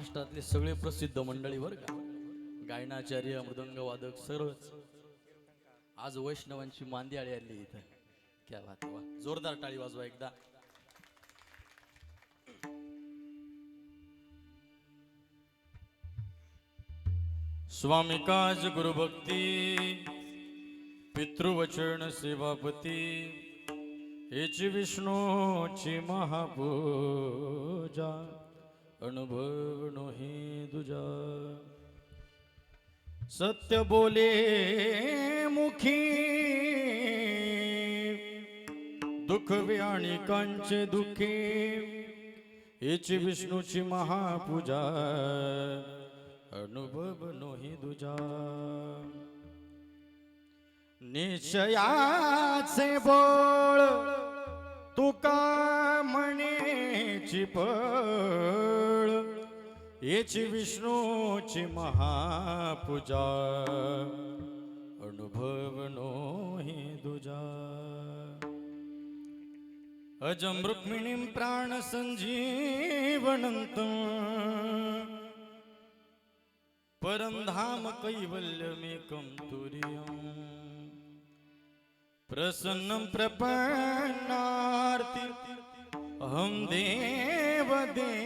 महाराष्ट्रातले सगळे प्रसिद्ध मंडळी बर का, गायनाचार्य मृदंग वादक सर्वच आज वैष्णवांची मांदियाळी आली इथं. क्या बात आहे, वा जोरदार टाळी वाजवा एकदा. स्वामी काज गुरु भक्ती पितृवचन सेवापती हेची विष्णूची महापूजा अनुभव नोही दुजा. सत्य बोले मुखी दुःख व्याणिकांचे दुःखी हेची विष्णूची महापूजा अनुभव नोही दुजा. निश्चयाचे बळ तुका म्हणेची पळ हेची विष्णूची महापूजा अनुभव नोही दुजा. अजं रुक्मिणीं प्राण संजीवनंतं परं धाम कैवल्यमेकं तुर्यम्. प्रसन्नं प्रपन्नार्ति अहं देवदेवं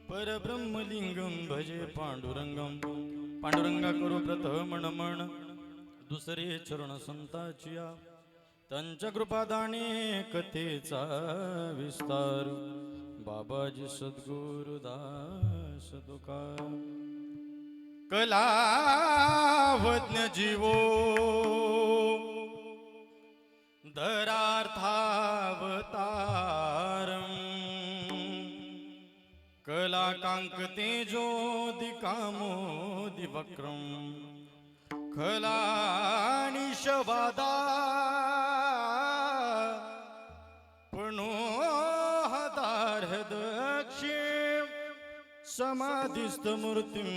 परब्रह्मलिंगं भजे पांडुरंगं. पांडुरंगा करू प्रथम नमन दुसरे चरण संताचिया त्यांच्या कृपादाने कथेचा विस्तार बाबाजी सद्गुरुदास तुकार. कलावज्ञ जीवो धरार्थावतारं कलाकांकतेजोदिकामोदिवक्रं खलानिशवादा पणोहदार्हदक्षे समाधिस्थमूर्तिं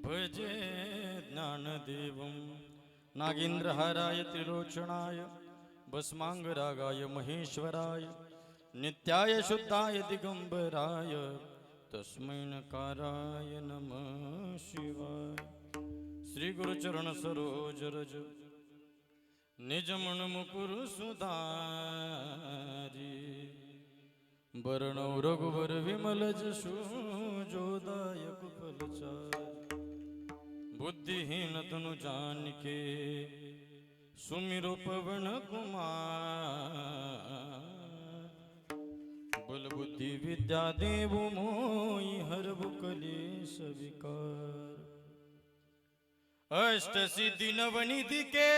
भजे ज्ञानदेवं. नागेन्द्रहाराय त्रिलोचनाय भस्मांगरागाय महेश्वराय नित्याय शुद्धाय दिगंबराय तस्मै नकाराय नमः शिवाय. श्री गुरुचरण सरोज रज निज मन मुकुर सुधारी बरणौ रघुवर विमल जसु जोदायक फलचारि. बुद्धिहीन तनु जानिके सुमिरो पवन कुमार. बल बुद्धि विद्या देवो मोहि हरबु कलेश विकार. अष्ट सिद्धि नवनिधि के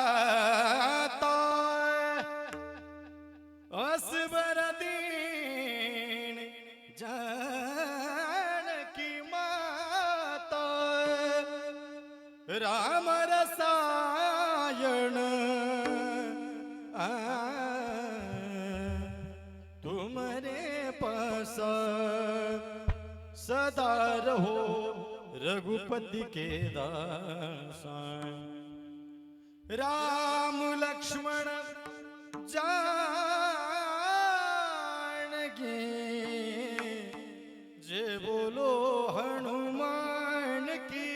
दाता असबर दीन जानकी माता. राम रसायन तुमरे पास सदा रहो रघुपति के दासा. राम लक्ष्मण जानकी जे बोलो हनुमान की.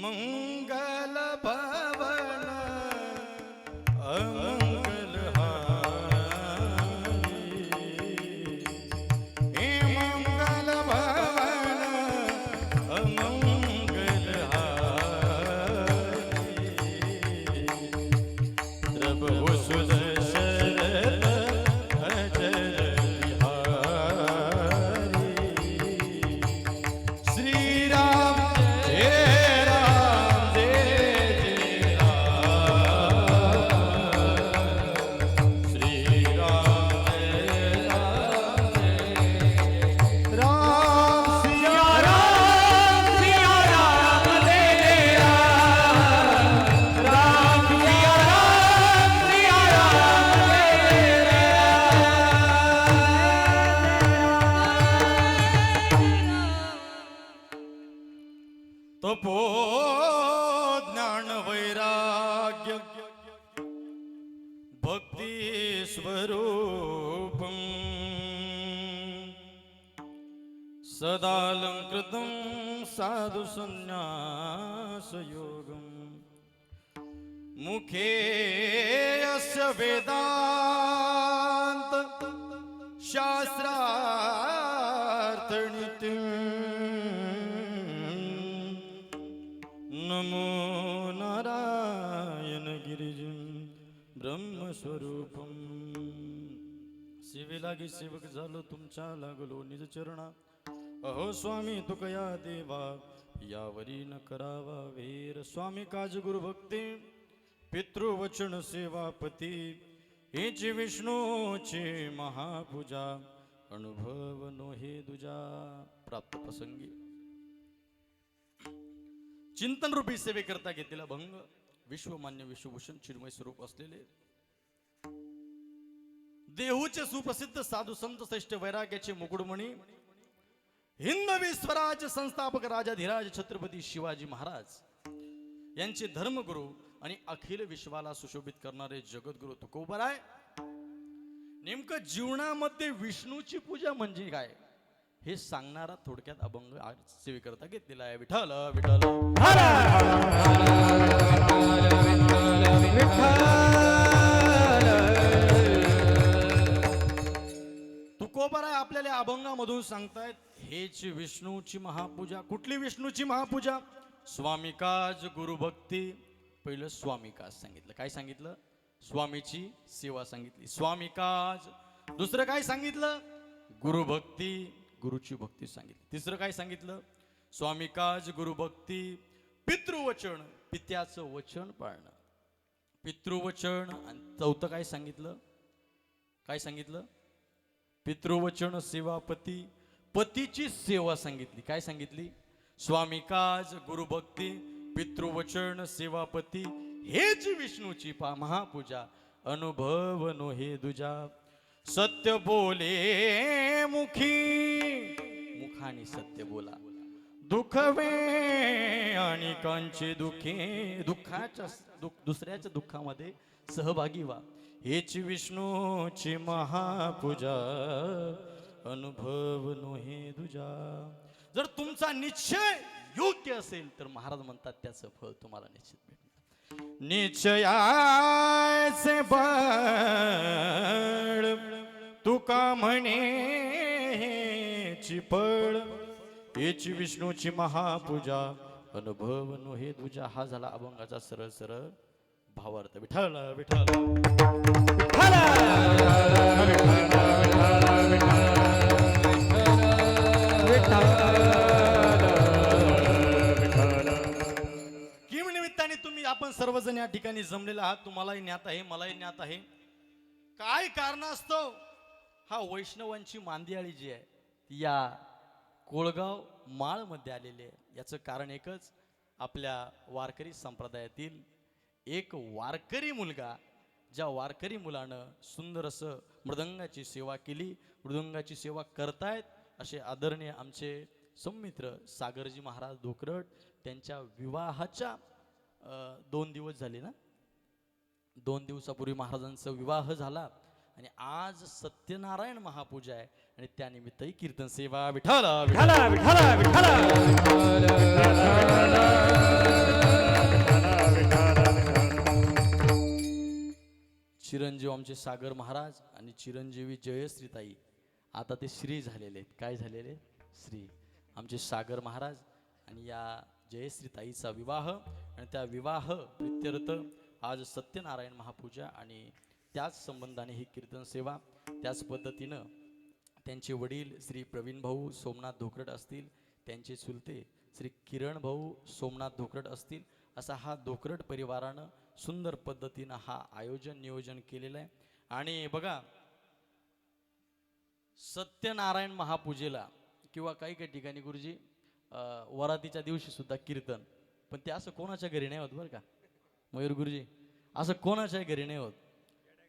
मंगल भवन अमंगल हारी हे मंगल भवन अमंगल हारी. प्रभु सुदर्शन भक्ती स्वरूपम सदालंकृतं साधु संन्यास योगम मुखे अस्य वेदांत शास्त्रार्थ नित्यं नमो नारायण गिरिजं ब्रह्मस्वरूपम सेवे लागे सेवक झालो तुमच्या लागलो निज चरणा अहो स्वामी तुकया देवा यावरी न करावा वीर स्वामी काज गुरु भक्ती पितृवचन सेवापती हेची विष्णूची महापूजा अनुभव नो हे दुजा प्राप्त प्रसंगी चिंतन रूपी सेवे करता घेतलेला भंग विश्वमान्य विश्वभूषण चिन्मय स्वरूप असलेले देहूचे सुप्रसिद्ध साधू संत श्रेष्ठ वैराग्याचे मुकुडमणी हिंदवी स्वराज्य संस्थापक राजाधिराज छत्रपती शिवाजी महाराज यांचे धर्मगुरु आणि अखिल विश्वाला सुशोभित करणारे जगद्गुरु तुकोबाराय नेमकं जीवनामध्ये विष्णूची पूजा म्हणजे काय हे सांगणारा थोडक्यात अभंग आज सेवेकरता घेतलेला आहे. विठ्ठल विठ्ठल तुकोबाराय आपल्याला अभंगामधून सांगतायत हेच विष्णूची महापूजा. कुठली विष्णूची महापूजा? स्वामी काज गुरु भक्ती. पहिलं स्वामी काज सांगितलं. काय सांगितलं? स्वामीची सेवा सांगितली. स्वामी काज. दुसरं काय सांगितलं? गुरु भक्ती, गुरुची भक्ती सांगितली. तिसरं काय सांगितलं? स्वामी काज गुरु भक्ती, पितृवचन, पित्याचं वचन पाळणं, पितृवचन. आणि चौथं काय सांगितलं? काय सांगितलं? पितृवचन सेवापती, पतीची सेवा सांगितली. काय सांगितली? स्वामी काज गुरु भक्ती, पितृवचन सेवापती हेच विष्णूची महापूजा अनुभव नो हे दुजा. सत्य बोले मुखी, मुखाने सत्य बोला. दुखवे आणि कांचे दुखे, दुःखाच्या दुसऱ्याच्या दुःखामध्ये सहभागी व्हा. हेच विष्णूची महापूजा अनुभव नो हे दुजा. जर तुमचा निश्चय योग्य असेल तर महाराज म्हणतात त्याचं फळ तुम्हाला निश्चित भेटणार. निश्चयाचे बळ तुका म्हणे चिपळ, हेची विष्णूची महापूजा अनुभव नो हे दुजा. हा झाला अभंगाचा सरळ सरळ भावार्थ. विठ्ठल विठ्ठल किम निमित्ताने तुम्ही आपण सर्वजण या ठिकाणी जमलेला आहात. तुम्हालाही ज्ञात आहे, मलाही ज्ञात आहे. काय कारणास्तव हा वैष्णवांची मांदियाळी जी आहे या कोळगाव माळ मध्ये आलेली आहे. याचं कारण एकच, आपल्या वारकरी संप्रदायातील एक वारकरी मुलगा, ज्या वारकरी मुलानं सुंदर असं मृदंगाची सेवा केली, मृदंगाची सेवा करतायत असे आदरणीय आमचे संमित्र सागरजी महाराज धोकरट, त्यांच्या विवाहाच्या 2 दिवस झाले ना, 2 दिवसापूर्वी महाराजांचा विवाह झाला आणि आज सत्यनारायण महापूजा आहे आणि त्यानिमित्तही कीर्तन सेवा. विठ्ठल विठ्ठल विठ्ठल विठ्ठल. चिरंजीव आमचे सागर महाराज आणि चिरंजीवी जयश्रीताई आता ते श्री झालेले आहेत. काय झालेले? श्री. आमचे सागर महाराज आणि या जयश्रीताईचा विवाह आणि त्या विवाह प्रित्यर्थ आज सत्यनारायण महापूजा आणि त्याच संबंधाने ही कीर्तन सेवा. त्याच पद्धतीनं त्यांचे वडील श्री प्रवीण भाऊ सोमनाथ धोकरट असतील, त्यांचे चुलते श्री किरण भाऊ सोमनाथ धोकरट असतील, असा हा धोकरट परिवारानं सुंदर पद्धतीनं हा आयोजन नियोजन केलेलं आहे. आणि बघा, सत्यनारायण महापूजेला किंवा काही काही ठिकाणी गुरुजी वरातीच्या दिवशी सुद्धा कीर्तन, पण ते असं कोणाच्या घरी नाही होत बरं का मयूर गुरुजी, असं कोणाच्या घरी नाही होत.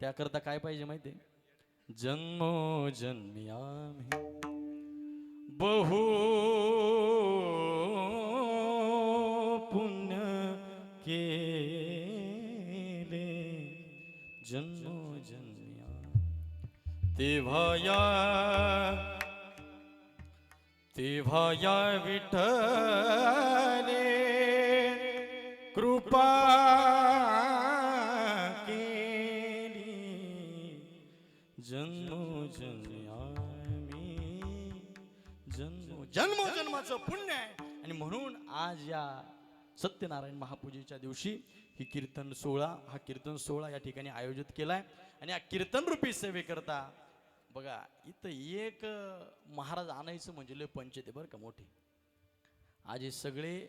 त्याकरता काय पाहिजे माहिती आहे? जन्मोजन्मी आम्ही बहु पुण्य केले, जन्म जन्मोजन्मी तेव्हा या विठ्ठले कृपा केली जन्मोजन्मी जन्मोजन्माचं पुण्य आहे. आणि म्हणून आज या सत्यनारायण महापूजेच्या दिवशी ही कीर्तन सोहळा हा कीर्तन सोहळा या ठिकाणी आयोजित केलाय. आणि या कीर्तन रूपी सेवेकरता बघा इथं एक महाराज आणायचं म्हणजे लय पंचायत आहे बरं का मोठी. आज हे सगळे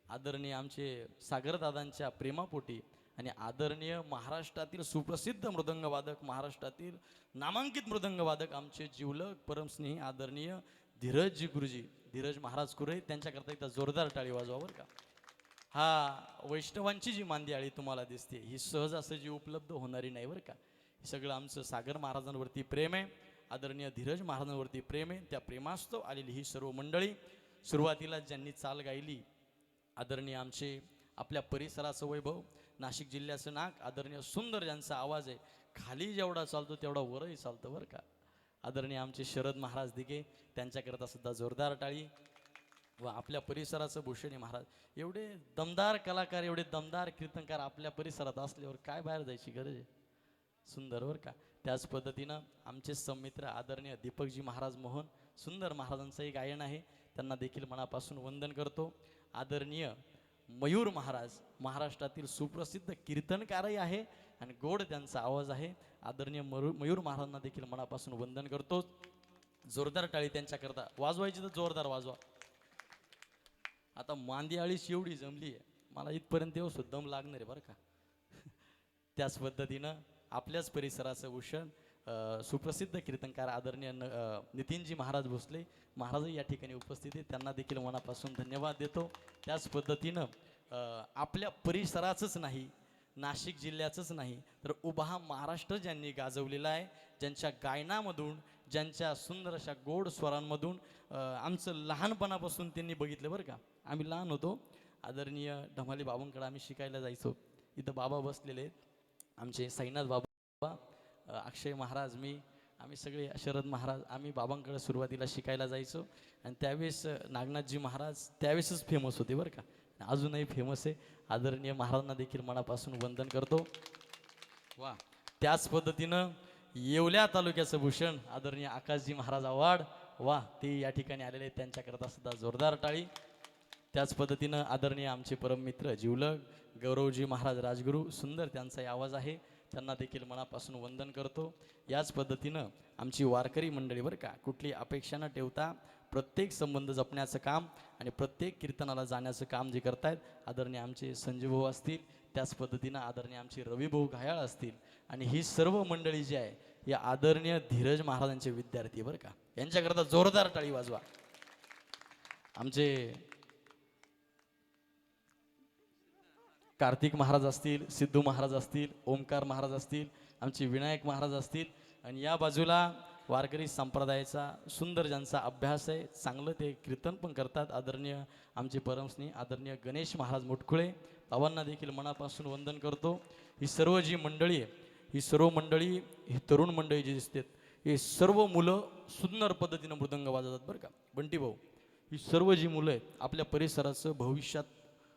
आदरणीय आमचे सागरदादांच्या प्रेमापोटी आणि आदरणीय महाराष्ट्रातील सुप्रसिद्ध मृदंगवादक महाराष्ट्रातील नामांकित मृदंगवादक आमचे जिवलग परमस्नेही आदरणीय धीरजजी गुरुजी धीरज महाराज कुरे त्यांच्याकरता एकदा जोरदार टाळी वाजवा बरं का. हा वैष्णवांची जी मांदियाळी तुम्हाला दिसते ही सहज असं जी उपलब्ध होणारी नाही बरं का. हे सगळं आमचं सागर महाराजांवरती प्रेम आहे, आदरणीय धीरज महाराजांवरती प्रेम आहे. त्या प्रेमास्तव आलेली ही सर्व मंडळी सुरुवातीला ज्यांनी चाल गायली आदरणीय आमचे आपल्या परिसराचं वैभव नाशिक जिल्ह्याचं नाक आदरणीय सुंदर ज्यांचा आवाज आहे खाली जेवढा चालतो तेवढा वरही चालतो बरं का. आदरणीय आमचे शरद महाराज दिघे त्यांच्याकरता सुद्धा जोरदार टाळी. व आपल्या परिसराचं भूषणी महाराज एवढे दमदार कलाकार एवढे दमदार कीर्तनकार आपल्या परिसरात असल्यावर काय बाहेर जायची गरज आहे. सुंदर बरं का. त्याच पद्धतीनं आमचे समित्र आदरणीय दीपकजी महाराज मोहन सुंदर महाराजांचंही गायन आहे त्यांना देखील मनापासून वंदन करतो. आदरणीय मयूर महाराज महाराष्ट्रातील सुप्रसिद्ध कीर्तनकारही आहे आणि गोड त्यांचा आवाज आहे. आदरणीय मयूर महाराजांना देखील मनापासून वंदन करतो. जोरदार टाळी त्यांच्याकरता वाजवायची तर जोरदार वाजवा. आता मांदियाळीच एवढी जमली आहे मला इथपर्यंत येऊ सुद्धा दम लागणार आहे बरं का. त्याच पद्धतीनं आपल्याच परिसराचं भूषण सुप्रसिद्ध कीर्तनकार आदरणीय नितीनजी महाराज भोसले महाराजही या ठिकाणी उपस्थित आहेत त्यांना देखील मनापासून धन्यवाद देतो. त्याच पद्धतीनं आपल्या परिसराचंच नाही नाशिक जिल्ह्याचंच नाही तर उभा महाराष्ट्र ज्यांनी गाजवलेला आहे ज्यांच्या गायनामधून ज्यांच्या सुंदर अशा गोड स्वरांमधून आमचं लहानपणापासून त्यांनी बघितलं बरं का. आम्ही लहान होतो आदरणीय ढमाली बाबांकडे आम्ही शिकायला जायचो. इथं बाबा बसलेले आहेत आमचे साईनाथ बाबा अक्षय महाराज मी आम्ही सगळे शरद महाराज आम्ही बाबांकडे सुरुवातीला शिकायला जायचो. आणि त्यावेळेस नागनाथजी महाराज त्यावेळेसच फेमस होते बरं का. अजूनही फेमस आहे. आदरणीय महाराजांना देखील मनापासून वंदन करतो. वा त्याच पद्धतीनं येवल्या तालुक्याचं भूषण आदरणीय आकाशजी महाराज आव्हाड वा ते या ठिकाणी आलेले त्यांच्याकरता सुद्धा जोरदार टाळी. त्याच पद्धतीनं आदरणीय आमचे परममित्र जिवलग गौरवजी महाराज राजगुरू सुंदर त्यांचाही आवाज आहे त्यांना देखील मनापासून वंदन करतो. याच पद्धतीनं आमची वारकरी मंडळी बरं का कुठली अपेक्षा न ठेवता प्रत्येक संबंध जपण्याचं काम आणि प्रत्येक कीर्तनाला जाण्याचं काम जे करतायत आदरणीय आमचे संजय भाऊ असतील त्याच पद्धतीनं आदरणीय आमचे रवी भाऊ घायाळ असतील आणि ही सर्व मंडळी जी आहे या आदरणीय धीरज महाराजांचे विद्यार्थी बरं का यांच्याकरता जोरदार टाळी वाजवा. आमचे कार्तिक महाराज असतील सिद्धू महाराज असतील ओमकार महाराज असतील आमचे विनायक महाराज असतील आणि या बाजूला वारकरी संप्रदायाचा सुंदर ज्यांचा अभ्यास आहे चांगलं ते कीर्तन पण करतात आदरणीय आमचे परमस्नेही आदरणीय गणेश महाराज मुटकुळे बाबांना देखील मनापासून वंदन करतो. ही सर्व जी मंडळी आहे ही सर्व मंडळी ही तरुण मंडळी जी दिसतात हे सर्व मुलं सुंदर पद्धतीनं मृदंग वाजवतात बरं का. बंटी भाऊ ही सर्व जी मुलं आहेत आपल्या परिसराचं भविष्यात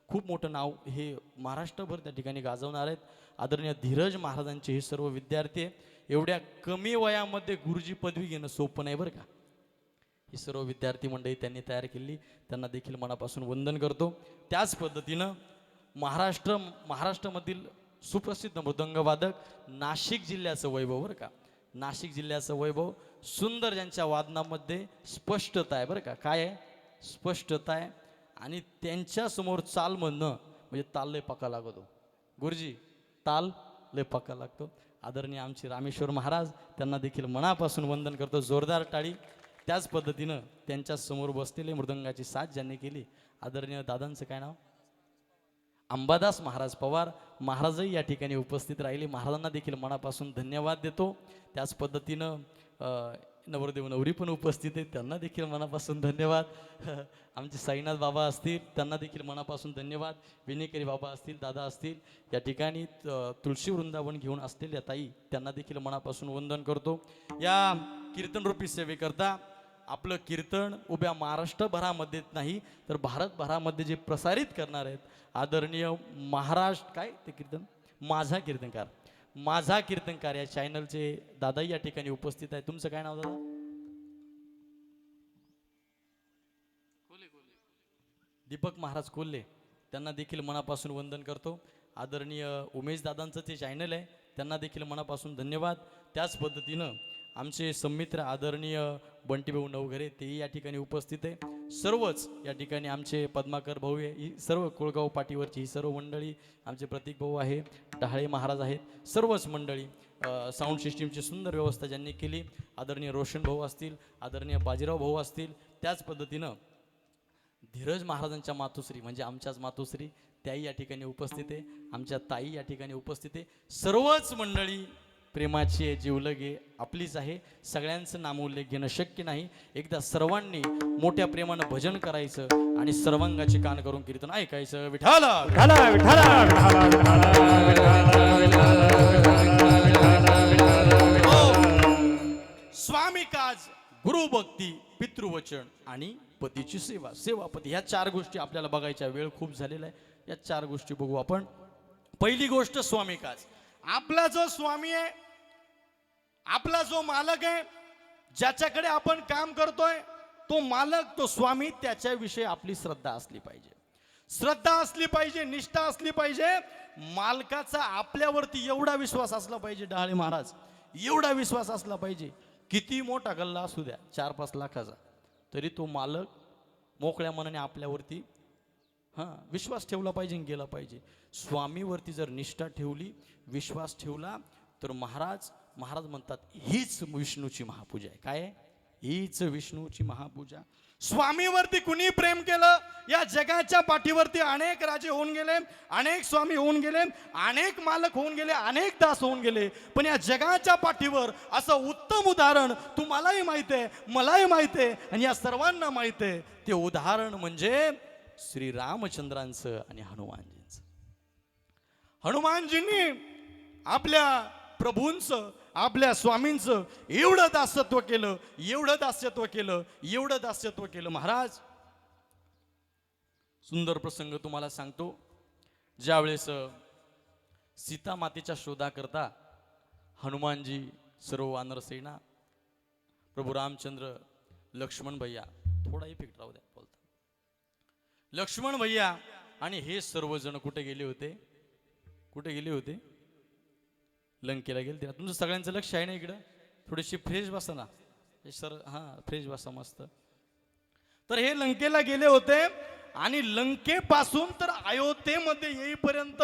खूप मोठं नाव हे महाराष्ट्रभर त्या ठिकाणी गाजवणार आहेत. आदरणीय धीरज महाराजांचे हे सर्व विद्यार्थी आहे. एवढ्या कमी वयामध्ये गुरुजी पदवी घेणं सोपं नाही बरं का. ही सर्व विद्यार्थी मंडळी त्यांनी तयार केली त्यांना देखील मनापासून वंदन करतो. त्याच पद्धतीनं महाराष्ट्रामधील सुप्रसिद्ध मृदंगवादक नाशिक जिल्ह्याचं वैभव बरं का. नाशिक जिल्ह्याचं वैभव सुंदर ज्यांच्या वादनामध्ये स्पष्टता आहे बरं का. काय आहे स्पष्टता आहे आणि त्यांच्या समोर चाल म्हणणं म्हणजे ताल लय पक्का लागतो. गुरुजी ताल लय पक्का लागतो. आदरणीय आमचे रामेश्वर महाराज त्यांना देखील मनापासून वंदन करतो. जोरदार टाळी. त्याच पद्धतीनं त्यांच्या समोर बसलेले मृदंगाची साथ ज्यांनी केली आदरणीय दादांचं काय नाव अंबादास महाराज पवार महाराजही या ठिकाणी उपस्थित राहिले. महाराजांना देखील मनापासून धन्यवाद देतो. त्याच पद्धतीनं नवरदेव नवरी पण उपस्थित आहेत, त्यांना देखील मनापासून धन्यवाद. आमचे साईनाथ बाबा असतील, त्यांना देखील मनापासून धन्यवाद. विनेकरी बाबा असतील, दादा असतील, या ठिकाणी तुळशी वृंदावन घेऊन असलेल्या ताई, त्यांना देखील मनापासून वंदन करतो. या कीर्तनरूपी सेवेकरता आपलं कीर्तन उभ्या महाराष्ट्रभरामध्ये नाही तर भारतभरामध्ये जे प्रसारित करणार आहेत आदरणीय महाराष्ट्र काय ते कीर्तन माझा कीर्तनकार या चॅनलचे दादा या ठिकाणी उपस्थित आहे. तुमचं काय नाव दादा? दीपक महाराज कोल्हे, त्यांना देखील मनापासून वंदन करतो. आदरणीय उमेश दादांचं ते चॅनल आहे, त्यांना देखील मनापासून धन्यवाद. त्याच पद्धतीनं आमचे संमित्र आदरणीय बंटीभाऊ नवघरे तेही या ठिकाणी उपस्थित आहे. सर्वच या ठिकाणी आमचे पद्माकर भाऊ आहे, ही सर्व कोळगाव पाटीवरची ही सर्व मंडळी, आमचे प्रतीक भाऊ आहे, डहाळे महाराज आहेत, सर्वच मंडळी. साऊंड सिस्टीमची सुंदर व्यवस्था ज्यांनी केली, आदरणीय रोशन भाऊ असतील, आदरणीय बाजीराव भाऊ असतील. त्याच पद्धतीनं धीरज महाराजांच्या मातोश्री म्हणजे आमच्याच मातोश्री त्याही या ठिकाणी उपस्थित आहे, आमच्या ताई या ठिकाणी उपस्थित आहे. सर्वच मंडळी प्रेमाची आहे, जीवलगे आपलीच आहे. सगळ्यांचं नामोल्लेख घेणं शक्य नाही. एकदा सर्वांनी मोठ्या प्रेमानं भजन करायचं आणि सर्वांगाचे कान करून कीर्तन ऐकायचं. विठाला विठाला विठाला स्वामी काज, गुरु भक्ती, पितृवचन आणि पतीची सेवा, सेवापती, ह्या चार गोष्टी आपल्याला बघायच्या. वेळ खूप झालेला आहे, या चार गोष्टी बघू आपण. पहिली गोष्ट स्वामी काज. आपला जो स्वामी आहे, आपला जो मालक आहे, ज्याच्याकडे आपण काम करतोय, तो मालक, तो स्वामी, त्याच्याविषयी आपली श्रद्धा असली पाहिजे. श्रद्धा असली पाहिजे, निष्ठा असली पाहिजे. मालकाचा आपल्यावरती एवढा विश्वास असला पाहिजे, डहाळे महाराज, एवढा विश्वास असला पाहिजे. किती मोठा गल्ला असू द्या 4-5 लाखाचा, तरी तो मालक मोकळ्या मनाने आपल्यावरती विश्वास ठेवला पाहिजे, गेला पाहिजे. स्वामीवरती जर निष्ठा ठेवली, विश्वास ठेवला, तर महाराज म्हणतात हीच विष्णूची महापूजा आहे. काय? हीच विष्णूची महापूजा. स्वामीवरती कुणी प्रेम केलं, या जगाच्या पाठीवरती अनेक राजे होऊन गेले, अनेक स्वामी होऊन गेले, अनेक मालक होऊन गेले, अनेक दास होऊन गेले, पण या जगाच्या पाठीवर असं उत्तम उदाहरण तुम्हालाही माहिती आहे, मलाही माहिती आहे आणि या सर्वांना माहिती आहे. ते उदाहरण म्हणजे श्री रामचंद्रांचं आणि हनुमानजींचं. हनुमानजींनी आपल्या प्रभूंचं, आपल्या स्वामींचं एवढं दासत्व केलं, एवढं दासत्व केलं, एवढं दासत्व केलं. महाराज, सुंदर प्रसंग तुम्हाला सांगतो. ज्यावेळेस सीता मातेच्या शोधाकरता हनुमानजी, सर्व वानर सेना, प्रभू रामचंद्र, लक्ष्मण भैया, थोडा इफेक्ट राहू द्या बोलता, लक्ष्मण भैया आणि हे सर्वजण कुठे गेले होते? कुठे गेले होते? लंकेला गेले. तुमचं सगळ्यांचं लक्ष आहे ना इकडं? थोडीशी फ्रेश बसा ना सर, फ्रेश बसा मस्त. तर हे लंकेला गेले होते आणि लंकेपासून तर अयोध्येमध्ये येईपर्यंत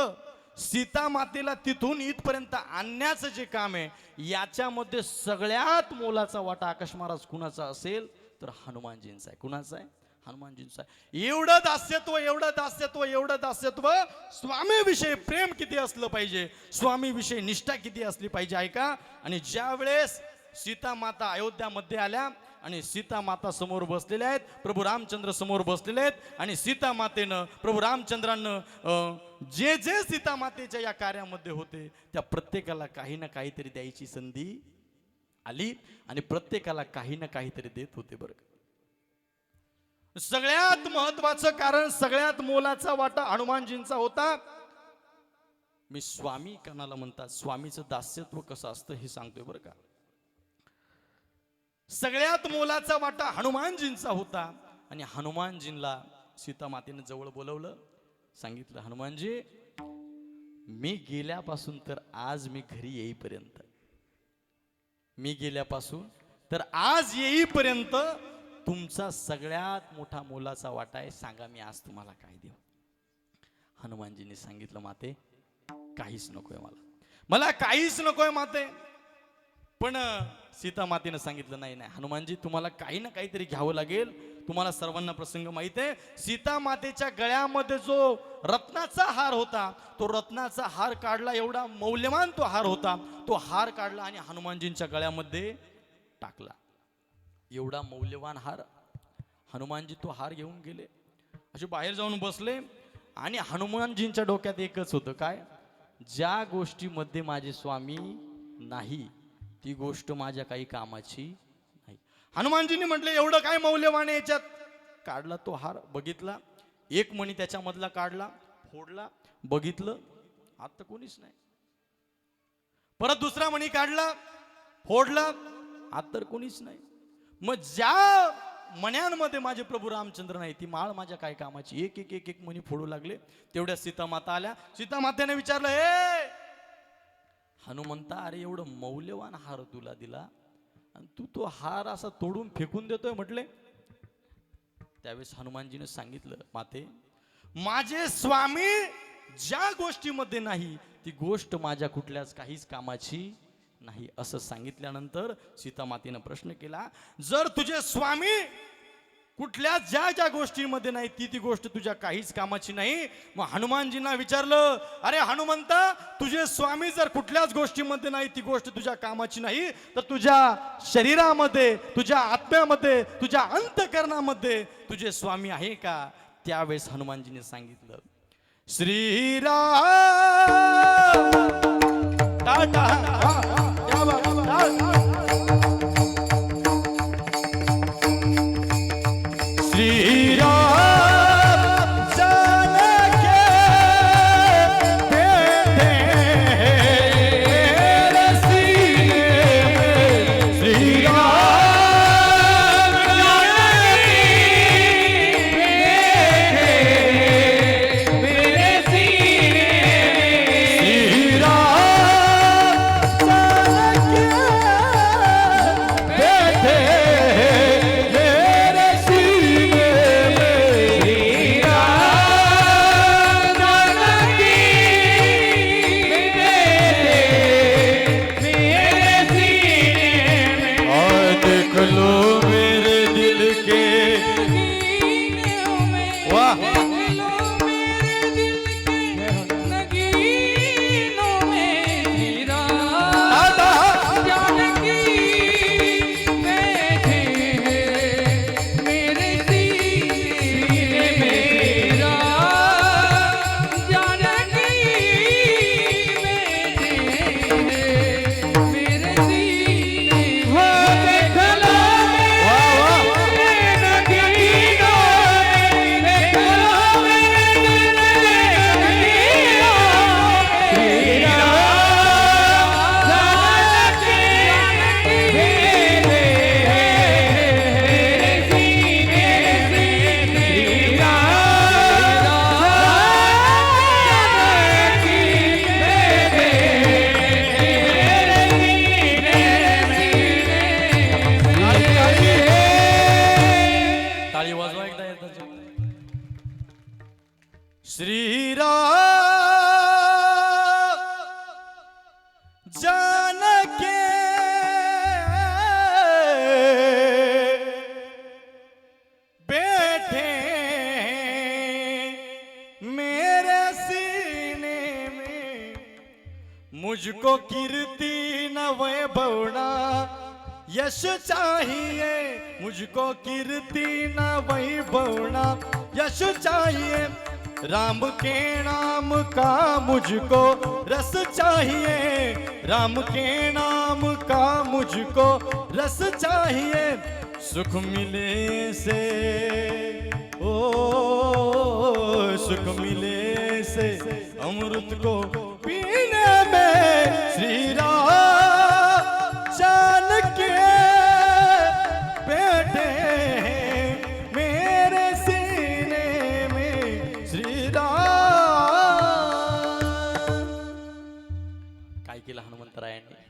सीता मातेला तिथून इथपर्यंत आणण्याचं जे काम आहे, याच्यामध्ये सगळ्यात मोलाचा वाटा आकाश महाराज कुणाचा असेल तर हनुमानजींचा आहे. कुणाचा आहे? हनुमानजींचा. एवढं दास्यत्व, एवढं दास्यत्व, एवढं दास्यत्व. स्वामीविषयी प्रेम किती असलं पाहिजे, स्वामीविषयी निष्ठा किती असली पाहिजे, ऐका. आणि ज्या वेळेस सीता माता अयोध्यामध्ये आल्या आणि सीता माता समोर बसलेल्या आहेत, प्रभू रामचंद्र समोर बसलेले आहेत आणि सीता मातेनं, प्रभू रामचंद्रांनं जे जे सीता मातेच्या या कार्यामध्ये होते, त्या प्रत्येकाला काही ना काहीतरी द्यायची संधी आली आणि प्रत्येकाला काही ना काहीतरी देत होते. बरं, सगळ्यात महत्वाचं कारण, सगळ्यात मोलाचा वाटा हनुमानजींचा होता. मी स्वामी कोणाला म्हणतात, स्वामीचं दास्यत्व कसं असतं हे सांगतोय बरं का. सगळ्यात मोलाचा वाटा हनुमानजींचा होता आणि हनुमानजींना सीता मातेने जवळ बोलवलं, सांगितलं, हनुमानजी, मी गेल्यापासून तर आज मी घरी येईपर्यंत, मी गेल्यापासून तर आज येईपर्यंत तुमचा सगळ्यात मोठा मोलाचा वाटा आहे, सांगा मी आज तुम्हाला काय देऊ. हनुमानजींनी सांगितलं, माते काहीच नकोय मला काहीच नकोय माते. पण सीता मातेनं सांगितलं, नाही नाही हनुमानजी, तुम्हाला काही ना काहीतरी घ्यावं लागेल. तुम्हाला सर्वांना प्रसंग माहित आहे, सीता मातेच्या गळ्यामध्ये जो रत्नाचा हार होता, तो रत्नाचा हार काढला, एवढा मौल्यवान तो हार होता, तो हार काढला आणि हनुमानजींच्या गळ्यामध्ये टाकला. एवढा मौल्यवान हार हनुमानजी तो हार घेऊन गेले, असे बाहेर जाऊन बसले आणि हनुमानजींच्या डोक्यात एकच होतं, काय? ज्या गोष्टीमध्ये माझे स्वामी नाही ती गोष्ट माझ्या काही कामाची नाही. हनुमानजींनी म्हटले एवढं काय मौल्यवान आहे याच्यात? काढला तो हार, बघितला, एक मणी त्याच्यामधला काढला, फोडला, बघितलं, आता कोणीच नाही. परत दुसरा मणी काढला, फोडला, आता तर कोणीच नाही. मग ज्या मण्यांमध्ये माझे प्रभू रामचंद्र नाही ती माळ माझ्या काय कामाची? एक एक एक एक मणी फोडू लागले. तेवढ्या सीतामाता आल्या. सीतामातेने विचारलं, हे हनुमंता, अरे एवढं मौल्यवान हार तुला दिला आणि तू तो हार असा तोडून फेकून देतोय म्हटले. त्यावेळेस हनुमानजीने सांगितलं, माते, माझे स्वामी ज्या गोष्टीमध्ये नाही ती गोष्ट माझ्या कुठल्याच काहीच कामाची नाही. असं सांगितल्यानंतर सीतामातेनं प्रश्न केला, जर तुझे स्वामी कुठल्या ज्या ज्या गोष्टीमध्ये नाही ती गोष्ट तुझ्या काहीच कामाची नाही, मग हनुमानजींना विचारलं, अरे हनुमंता, तुझे स्वामी जर कुठल्याच गोष्टीमध्ये नाही ती गोष्ट तुझ्या कामाची नाही, तर तुझ्या शरीरामध्ये, तुझ्या आत्म्यामध्ये, तुझ्या अंतःकरणामध्ये तुझे स्वामी आहे का? त्यावेळेस हनुमानजीने सांगितलं, श्रीराम टाटा मुझको कीर्ति न वैभवना यश चाहिए, मुझको कीर्ति न वैभवना यश चाहिए, राम के नाम का मुझको रस चाहिए, राम के नाम का मुझको रस चाहिए, सुख मिले से ओ सुख मिले से अमृत को पीने में, श्री राम चाल के बेटे मेरे सीने में, श्री राम. काय केलं हनुमंतरायांनी?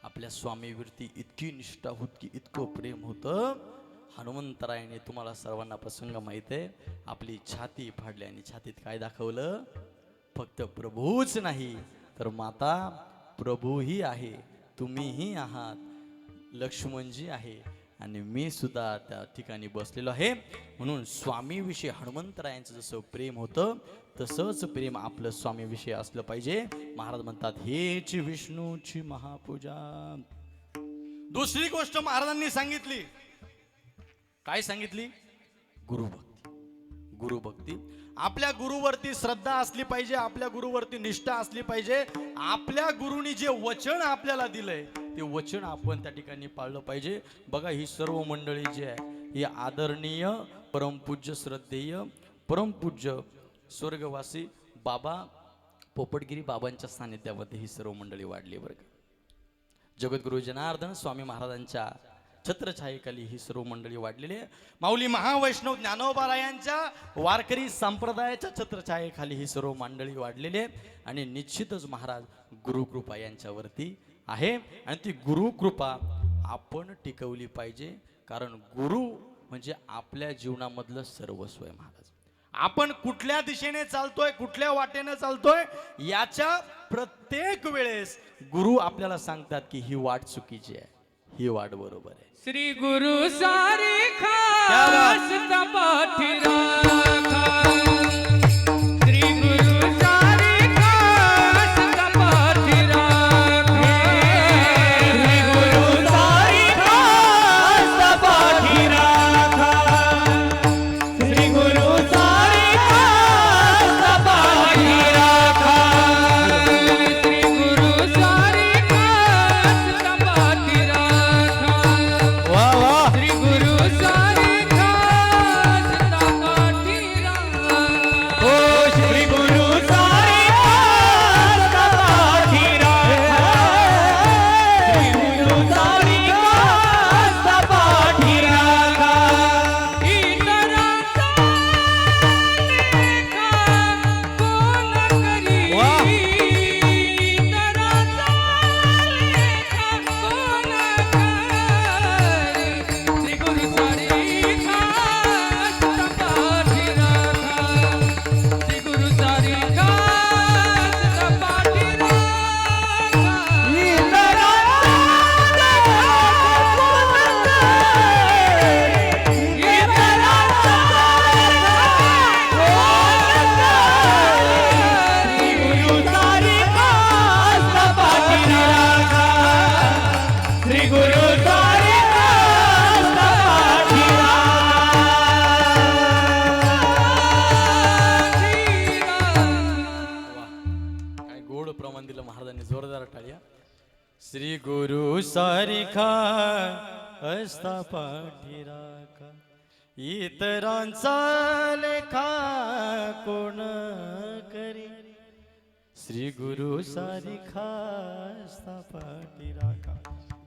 आपल्या स्वामीवरती इतकी निष्ठा होती, इतकं प्रेम होतं. हनुमंतरायाने, तुम्हाला सर्वांना प्रसंग माहित आहे, आपली छाती फाडली आणि छातीत काय दाखवलं? फक्त प्रभूच नाही तर माता प्रभूही आहे, तुम्हीही आहात, लक्ष्मणजी आहे आणि मी सुद्धा त्या ठिकाणी बसलेलो आहे. म्हणून स्वामीविषयी हनुमंतरायांचं जसं प्रेम होतं तसंच प्रेम आपलं स्वामीविषयी असलं पाहिजे. महाराज म्हणतात, हेची विष्णूची महापूजा. दुसरी गोष्ट महाराजांनी सांगितली, काय सांगितली? गुरुभक्ती. गुरुभक्ती. आपल्या गुरुवरती श्रद्धा असली पाहिजे, आपल्या गुरुवरती निष्ठा असली पाहिजे. आपल्या गुरुनी जे वचन आपल्याला दिलंय ते वचन आपण त्या ठिकाणी पाळलं पाहिजे. बघा, ही सर्व मंडळी जी आहे ही आदरणीय परमपूज्य श्रद्धेय परमपूज्य स्वर्गवासी बाबा पोपटगिरी बाबांच्या सानिध्यामध्ये ही सर्व मंडळी वाढली बरं का. जगद्गुरु जनार्दन स्वामी महाराजांच्या छत्रछायेखाली ही सर्व मंडळी वाढलेली आहे. माऊली महावैष्णव ज्ञानोबारायांच्या वारकरी संप्रदायाच्या छत्रछायेखाली ही सर्व मंडळी वाढलेली आहे. आणि निश्चितच महाराज गुरुकृपा यांच्यावरती आहे आणि ती गुरुकृपा आपण टिकवली पाहिजे. कारण गुरु म्हणजे आपल्या जीवनामधलं सर्वस्व आहे महाराज. आपण कुठल्या दिशेने चालतोय, कुठल्या वाटेने चालतोय, याच्या प्रत्येक वेळेस गुरु आपल्याला सांगतात की ही वाट चुकीची आहे, ही वाट बरोबर आहे. श्री गुरु सारी खास पाठी राखा. श्री गुरु सारी खास पाठी राखा. श्री गुरु सारी खास पाठी राखा. श्री गुरु सारी खास पाठी राखा. श्री गुरु सारी खास पाठी राखा. श्री गुरु सारी खास पाठी राखा. ओ श्री गुरु सारी खास पाठी राखा. श्री गुरु सारी खास पाठी राखा. इतरांचा लेखा कोण करी. इतरांचा लेखा कोण करी. श्री गुरु सारी खास पाठी राखा. श्री गुरु सारी खास पाठी राखा. श्री गुरु सारी खास पाठी काय गोड प्रमाण दिलं महाराजांनी, जोरदार टाळ्या. श्री गुरु सारिखा असता पाठी राखा. इतरांचा लेखा कोण करी. श्री गुरु सारिखा असता पाठी राखा.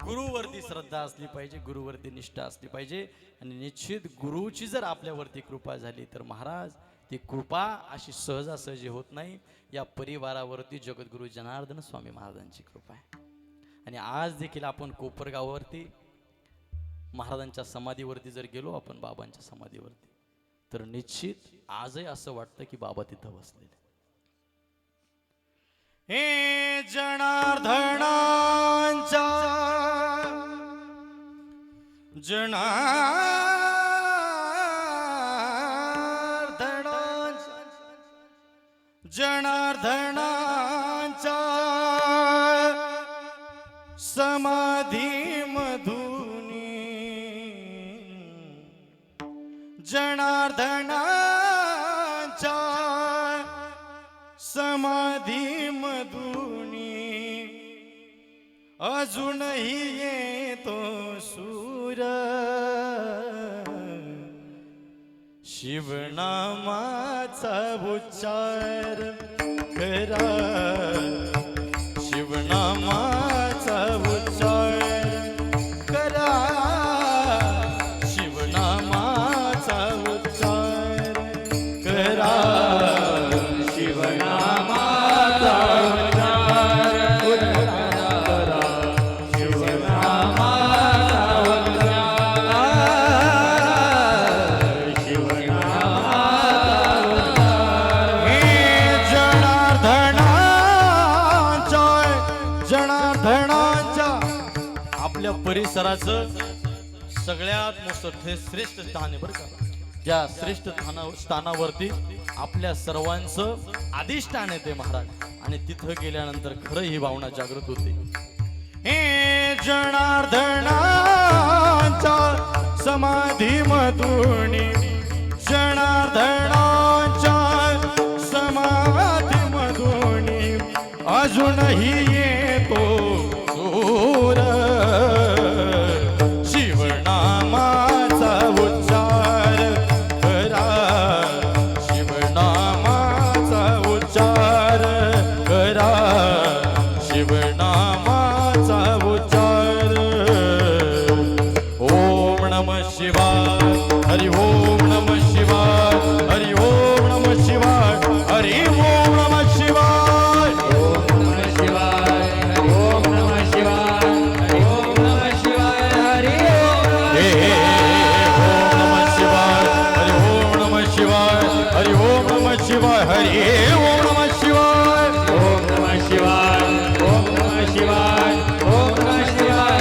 गुरुवरती श्रद्धा असली पाहिजे, गुरुवरती निष्ठा असली पाहिजे. आणि निश्चित गुरुची जर आपल्यावरती कृपा झाली तर महाराज ती कृपा अशी सहजासहजी होत नाही. या परिवारावरती जगद्गुरु जनार्दन स्वामी महाराजांची कृपा आहे. आणि आज देखील आपण कोपरगाववरती महाराजांच्या समाधीवरती जर गेलो आपण, बाबांच्या समाधीवरती, तर निश्चित आजही असं वाटतं की बाबा तिथं बसलेले. हे जनार्दनांच्या जनार्दनांच्या समाधी मधुनी. जनार्दनांच्या समाधी मधुनी अजूनही येतो सूर. शिवनामाचा उच्चार करा. शिवनामाचा उच्चार करा. शिवनामाचा उच्चार करा. शिवनामाचा आपल्या परिसराचं सगळ्यात मोठं श्रेष्ठ स्थान आहे बरं का. त्या श्रेष्ठ स्थानावरती आपल्या सर्वांचं अधिष्ठान आहे ते महाराज. आणि तिथं गेल्यानंतर खरं ही भावना जागृत होते. हे जनार्दनाचा समाधी मधुनी जनार्दनाच्या समाधी मधुनी अजूनही येतो सूर शिवनामाचा उच्चार करा शिवनामाचा उच्चार करा शिवनामाचा उच्चार ओम नमः शिवाय हरि ओम नमः शिवाय हरि ओम नमः शिवाय हरि ओम नमः शिवाय ओम नमः शिवाय हरि ओम नमः शिवाय हरि ओम नमः शिवाय हरि ओम नमः शिवाय हरि ओम नमः शिवाय हरि ओम नमः शिवाय हरि ओम नमः शिवाय ओम नमः शिवाय ओम नमः शिवाय ओम नमः शिवाय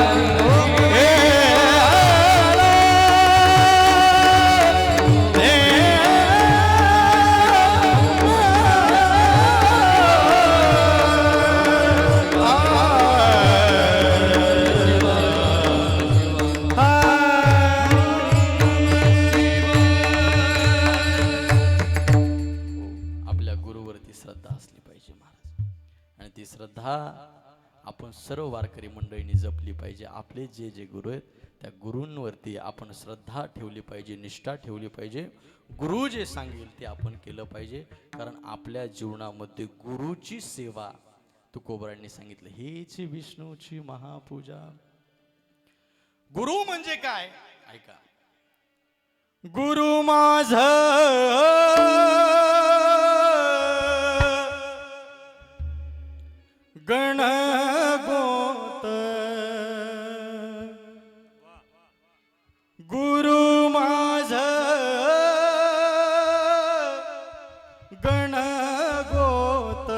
आपल्या गुरुवरती श्रद्धा असली पाहिजे महाराज आणि ती श्रद्धा आपण सर्व वारकरी मंडळींनी जपली पाहिजे. आपले जे जे गुरु आहेत त्या गुरूंवरती आपण श्रद्धा ठेवली पाहिजे, निष्ठा ठेवली पाहिजे. गुरु जे सांगेल ते आपण केलं पाहिजे, कारण आपल्या जीवनामध्ये गुरुची सेवा तुकोबरांनी सांगितलं हीच विष्णूची महापूजा. गुरु म्हणजे काय ऐका. गुरु माझ गणगोत गुरु माझ गणगोत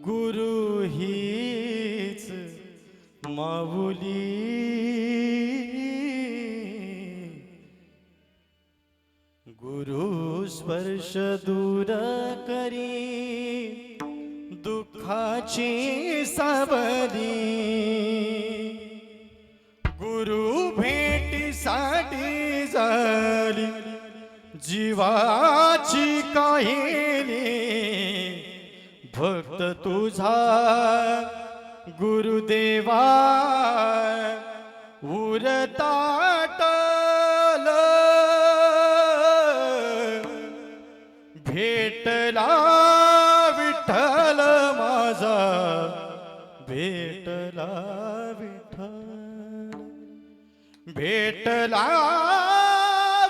गुरु हीच माऊली गुरु स्पर्श दूर करी दुःखाची सावली गुरु भेटीसाठी झाली जीवाची काहिली भक्त तुझा गुरुदेवा उरताटल भेटला विठ्ठल माझा भेटला विठ्ठल भेटला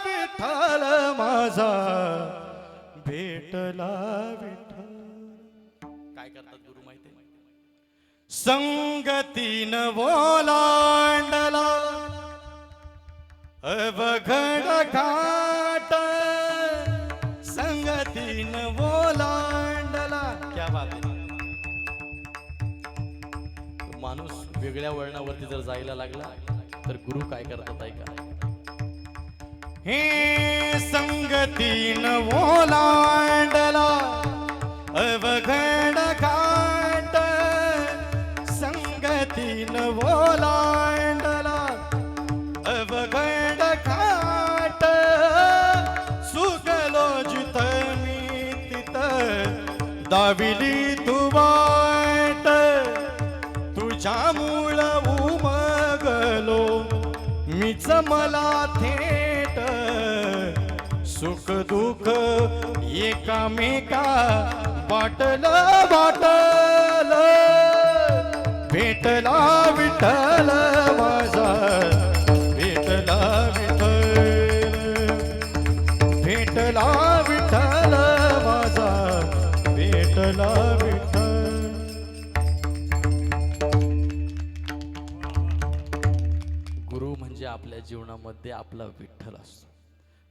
विठ्ठल माझा भेटला विठ्ठल. काय करतात गुरु माहिती आहे? संगतीन ओलांडला अवघड घाट संगतीन ओलांडला. क्या बात आहे. माणूस वेगळ्या वळणावरती जर जायला लागला तर गुरु काय करतात ऐका. हे संगतीन ओलांडला अवघड घाट संगतीन ओलांडला अवघड घाट सुगलो जिथ मी तिथ दाविली तू वाट तुझ्या मूळ उमगलो मीच मला थेट सुख दुःख एकामेका वाटल वाटल भेटला विठ्ठल माझा भेटला विठ्ठल भेटला विठ्ठल माझा भेटला विठ्ठल. गुरु म्हणजे आपल्या जीवनामध्ये आपला विठ्ठल असतो.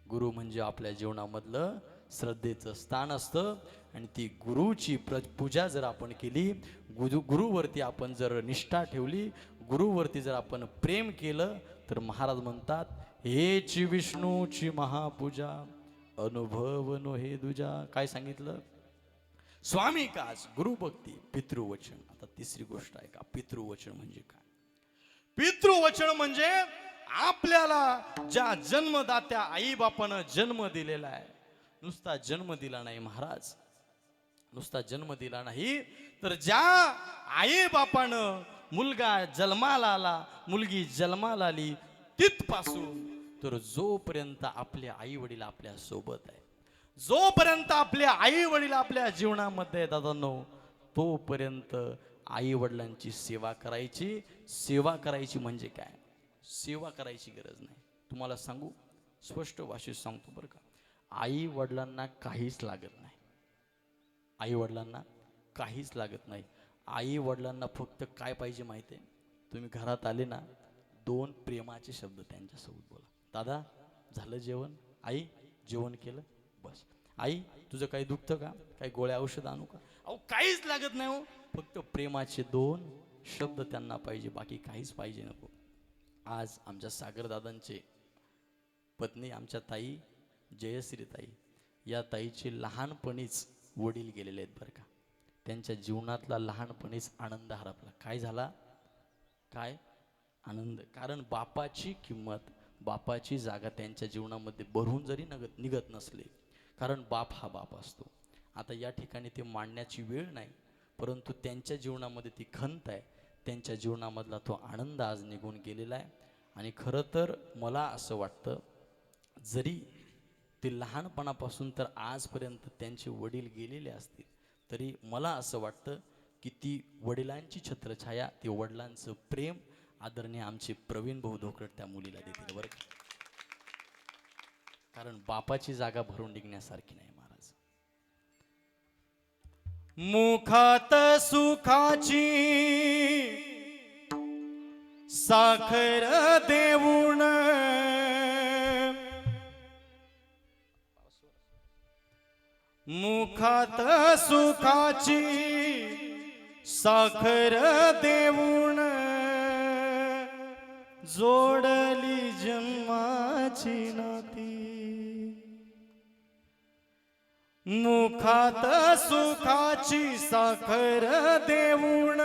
गुरु म्हणजे आपल्या जीवनामधलं श्रद्धेचं स्थान असतं आणि ती गुरुची पूजा जर आपण केली, गुरुवरती आपण जर निष्ठा ठेवली, गुरुवरती जर आपण प्रेम केलं तर महाराज म्हणतात हेची विष्णूची महापूजा अनुभवनो हे दुजा. काय सांगितलं? स्वामी कास गुरुभक्ती पितृवचन. आता तिसरी गोष्ट आहे का पितृवचन म्हणजे काय. पितृवचन म्हणजे आपल्याला ज्या जन्मदात्या आई बापानं जन्म दिलेला आहे, नुसता जन्म दिला नाही महाराज, नुसता जन्म दिला नाही, तर ज्या आई बापानं मुलगा जन्माला आला, मुलगी जन्माला आली, तिथपासून तर जोपर्यंत आपले आई वडील आपल्या सोबत आहे, जोपर्यंत आपले आई वडील आपल्या जीवनामध्ये दादांनो, तोपर्यंत आई वडिलांची सेवा करायची. सेवा करायची म्हणजे काय? सेवा करायची गरज नाही. तुम्हाला सांगू, स्पष्ट भाषेत सांगतो बरं का, आई वडिलांना काहीच लागत नाही. आई वडिलांना काहीच लागत नाही. आई वडिलांना फक्त काय पाहिजे माहिती आहे? तुम्ही घरात आले ना, 2 प्रेमाचे शब्द त्यांच्यासोबत बोला. दादा झालं जेवण? आई जेवण केलं? बस. आई तुझं काही दुखतं का? काही गोळ्या औषध आणू का? अहो काहीच लागत नाही हो, फक्त प्रेमाचे 2 शब्द त्यांना पाहिजे, बाकी काहीच पाहिजे नको. आज आमच्या सागरदादांचे पत्नी आमच्या ताई जयश्री ताई, या ताईचे लहानपणीच वडील गेलेले आहेत बरं का. त्यांच्या जीवनातला लहानपणीच आनंद हरपला. काय झाला? काय आनंद? कारण बापाची किंमत, बापाची जागा त्यांच्या जीवनामध्ये भरून जरी निघत नसले, कारण बाप हा बाप असतो. आता या ठिकाणी ते मांडण्याची वेळ नाही, परंतु त्यांच्या जीवनामध्ये ती खंत आहे, त्यांच्या जीवनामधला तो आनंद आज निघून गेलेला आहे. आणि खरं तर मला असं वाटतं, जरी ते लहानपणापासून तर आजपर्यंत त्यांचे वडील गेलेले असतील, तरी मला असं वाटतं की ती वडिलांची छत्रछाया, ते वडिलांचं प्रेम आदरणीय आमचे प्रवीण भाऊ धोकड त्या मुलीला देतील बरं का. कारण बापाची जागा भरून निघण्यासारखी नाही महाराज. मुखात सुखाची साखर देऊन, मुखात सुखाची साखर देऊन, जोडली जन्माची नाती. मुखात सुखाची साखर देऊन,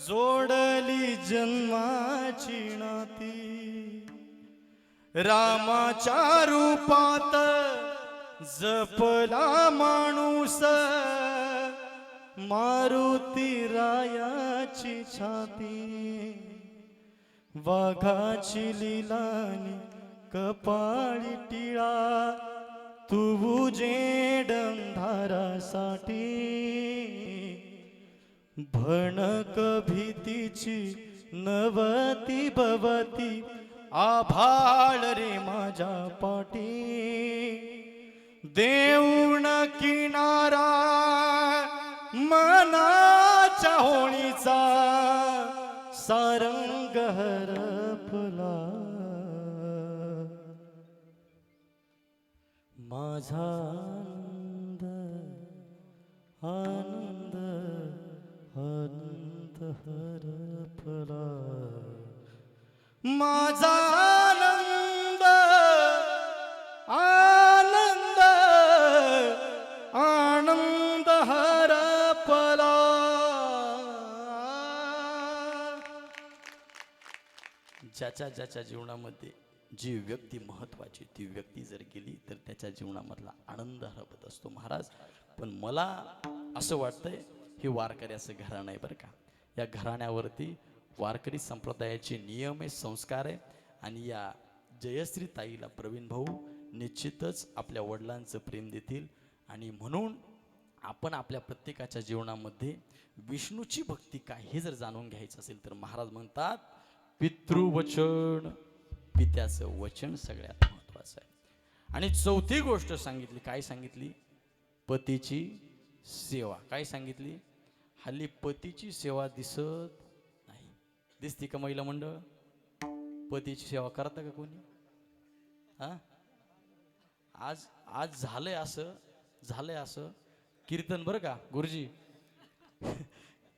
जोडली जन्माची नाती. रामाच्या रूपात जपला माणूस, मारुती रायाची छाती. वाघाची लिलानी कपाळी टिळा, तुझे डंधारासाठी. भणक भीतीची नवती भवती, आभाळ रे माझ्या पाठी. देऊन किनारा मनाच्या होळीचा, सारंग हरपला. माझा आनंद आनंद आनंद हरपला. माझा आनंद आनंद आनंद हरपला. ज्याच्या ज्याच्या जीवनामध्ये जी व्यक्ती महत्वाची, ती व्यक्ती जर गेली तर त्याच्या जीवनामधला आनंद हरपत असतो महाराज. पण मला असं वाटतंय, हे वारकऱ्याचं घराणं आहे बरं का. या घराण्यावरती वारकरी संप्रदायाचे नियम आहे, संस्कार आहे. आणि या जयश्री ताईला प्रवीण भाऊ निश्चितच आपल्या वडिलांचं प्रेम देतील. आणि म्हणून आपण आपल्या प्रत्येकाच्या जीवनामध्ये विष्णूची भक्ती काय हे जर जाणून घ्यायचं असेल, तर महाराज म्हणतात पितृवचन, पित्याचं वचन सगळ्यात महत्वाचं आहे. आणि चौथी गोष्ट सांगितली, काय सांगितली? पतीची सेवा. काय सांगितली? हल्ली पतीची सेवा दिसत नाही. दिसती का महिला मंडळ? पतीची सेवा करता का कोणी? हा, आज आज झालंय असं कीर्तन बरं का गुरुजी,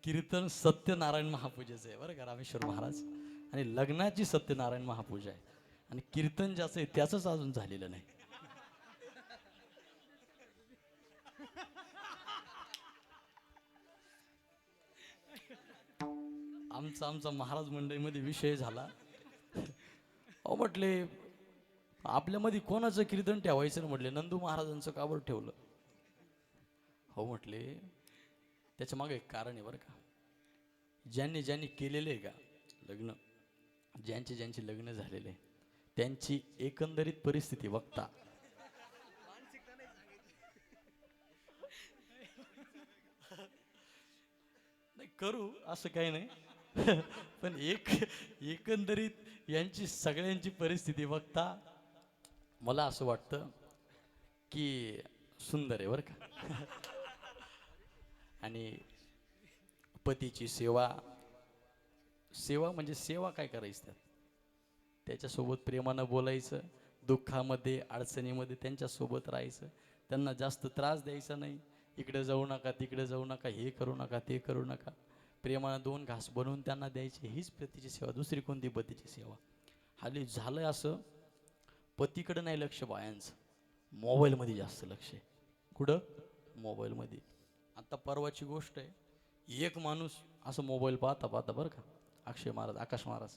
कीर्तन सत्यनारायण महापूजेचं आहे बरं का, रामेश्वर महाराज. आणि लग्नाची सत्यनारायण महापूजा आहे, आणि कीर्तन ज्याचं आहे त्याचंच अजून झालेलं नाही. आमचा महाराज मंडळीमध्ये विषय झाला, अहो म्हटले आपल्यामध्ये कोणाचं कीर्तन ठेवायचं ना म्हटले, नंदू महाराजांचं का बरं ठेवलं? हो म्हटले त्याच्या मागे एक कारण आहे बरं का. ज्यांनी ज्यांनी केलेले आहे का लग्न, ज्यांचे ज्यांचे लग्न झालेले त्यांची एकंदरीत परिस्थिती बघता नाही करू असं काही नाही पण एकंदरीत यांची सगळ्यांची परिस्थिती बघता मला असं वाटतं की सुंदर आहे बरं का. आणि पतीची सेवा, सेवा म्हणजे सेवा काय करायचं त्याच्यासोबत प्रेमानं बोलायचं, दुःखामध्ये अडचणीमध्ये त्यांच्यासोबत राहायचं, त्यांना जास्त त्रास द्यायचा नाही. इकडे जाऊ नका तिकडे जाऊ नका, हे करू नका ते करू नका, प्रेमानं 2 घास बनवून त्यांना द्यायचे. हीच पतीची सेवा, दुसरी कोणती पतीची सेवा. हल्ली झालंय असं पतीकडे नाही लक्ष बायांचं, मोबाईलमध्ये जास्त लक्ष आहे. कुठं? मोबाईलमध्ये. आता परवाची गोष्ट आहे, एक माणूस असं मोबाईल पाहता पाहता बरं का, आकाश महाराज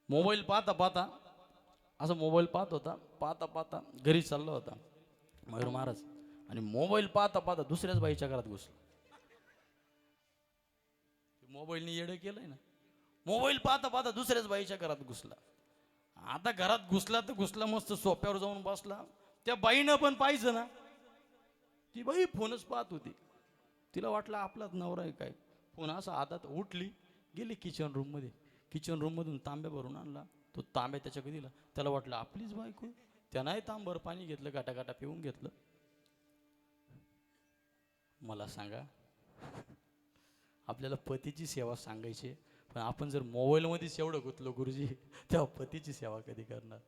मोबाईल पाहता पाहता असं मोबाईल पाहत होता, पाहता पाहता घरी चालला होता मयूर महाराज, आणि मोबाईल पाहता पाहता दुसऱ्याच बाईच्या घरात घुसला. मोबाईलने येडं केलंय ना, मोबाईल पाहता पाहता दुसऱ्याच बाईच्या घरात घुसला. आता घरात घुसला तर घुसला, मस्त सोप्यावर जाऊन बसला. त्या बाईनं पण पाहिजे ना, ती बाई फोनच पाहत होती. तिला वाटलं आपलाच नवरा आहे काय. फोन असा हातात, उठली गेली किचन रूममध्ये, किचन रूममधून तांब्या भरून आणला. तो तांब्या त्याच्याकडे दिला, त्याला वाटलं आपलीच बायको. त्यानंही तांबर पाणी घेतलं, गाटा पिऊन घेतलं. मला सांगा, आपल्याला पतीची सेवा सांगायची, पण आपण जर मोबाईलमध्येच एवढं गुंतलो गुरुजी, तेव्हा पतीची सेवा कधी करणार?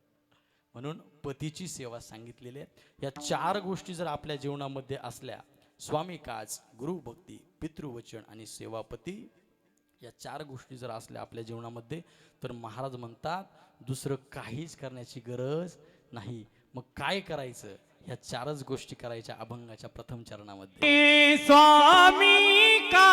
म्हणून पतीची सेवा सांगितलेली आहे. या 4 गोष्टी जर आपल्या जीवनामध्ये असल्या, स्वामी काज, गुरुभक्ती, पितृवचन आणि सेवापती, या 4 गोष्टी जर असल्या आपल्या जीवनामध्ये, तर महाराज म्हणतात दुसरं काहीच करण्याची गरज नाही. मग काय करायचं? ह्या 4च गोष्टी करायच्या अभंगाच्या प्रथम चरणामध्ये. स्वामी का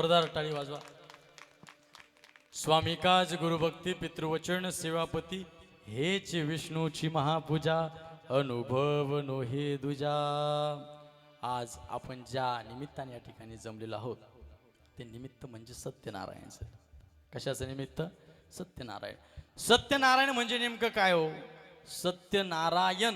जोरदार टाळी वाजवा. स्वामी काज गुरुभक्ती पितृवचन सेवापती हेच विष्णूची महापूजा अनुभव नो हे दुजा. आज आपण ज्या निमित्ताने या ठिकाणी जमलेलो आहोत ते निमित्त म्हणजे सत्यनारायणचं. कशाचं निमित्त? सत्यनारायण. सत्यनारायण म्हणजे नेमकं काय हो? सत्यनारायण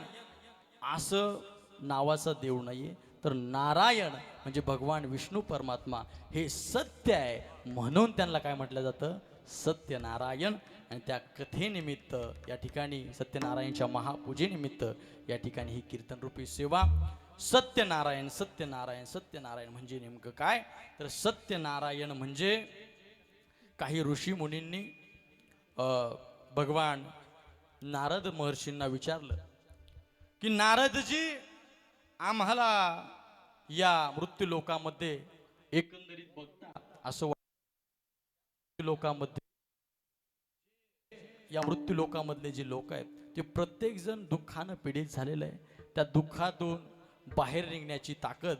असं नावाचा देव नाहीये, तर नारायण म्हणजे भगवान विष्णू परमात्मा हे सत्य आहे, म्हणून त्यांना काय म्हटलं जातं? सत्यनारायण. आणि त्या कथेनिमित्त या ठिकाणी सत्यनारायणच्या महापूजेनिमित्त या ठिकाणी ही कीर्तनरूपी सेवा. सत्यनारायण सत्यनारायण सत्यनारायण म्हणजे नेमकं काय? तर सत्यनारायण म्हणजे काही ऋषी मुनींनी भगवान नारद महर्षींना विचारलं की नारदजी आम्हाला या मृत्यू लोकामध्ये एकंदरीत बघता असं लोकांमध्ये या मृत्यू लोकांमधले जे लोक आहेत ते प्रत्येक जण दुःखानं पीडित झालेलं आहे. त्या दुःखातून बाहेर निघण्याची ताकद,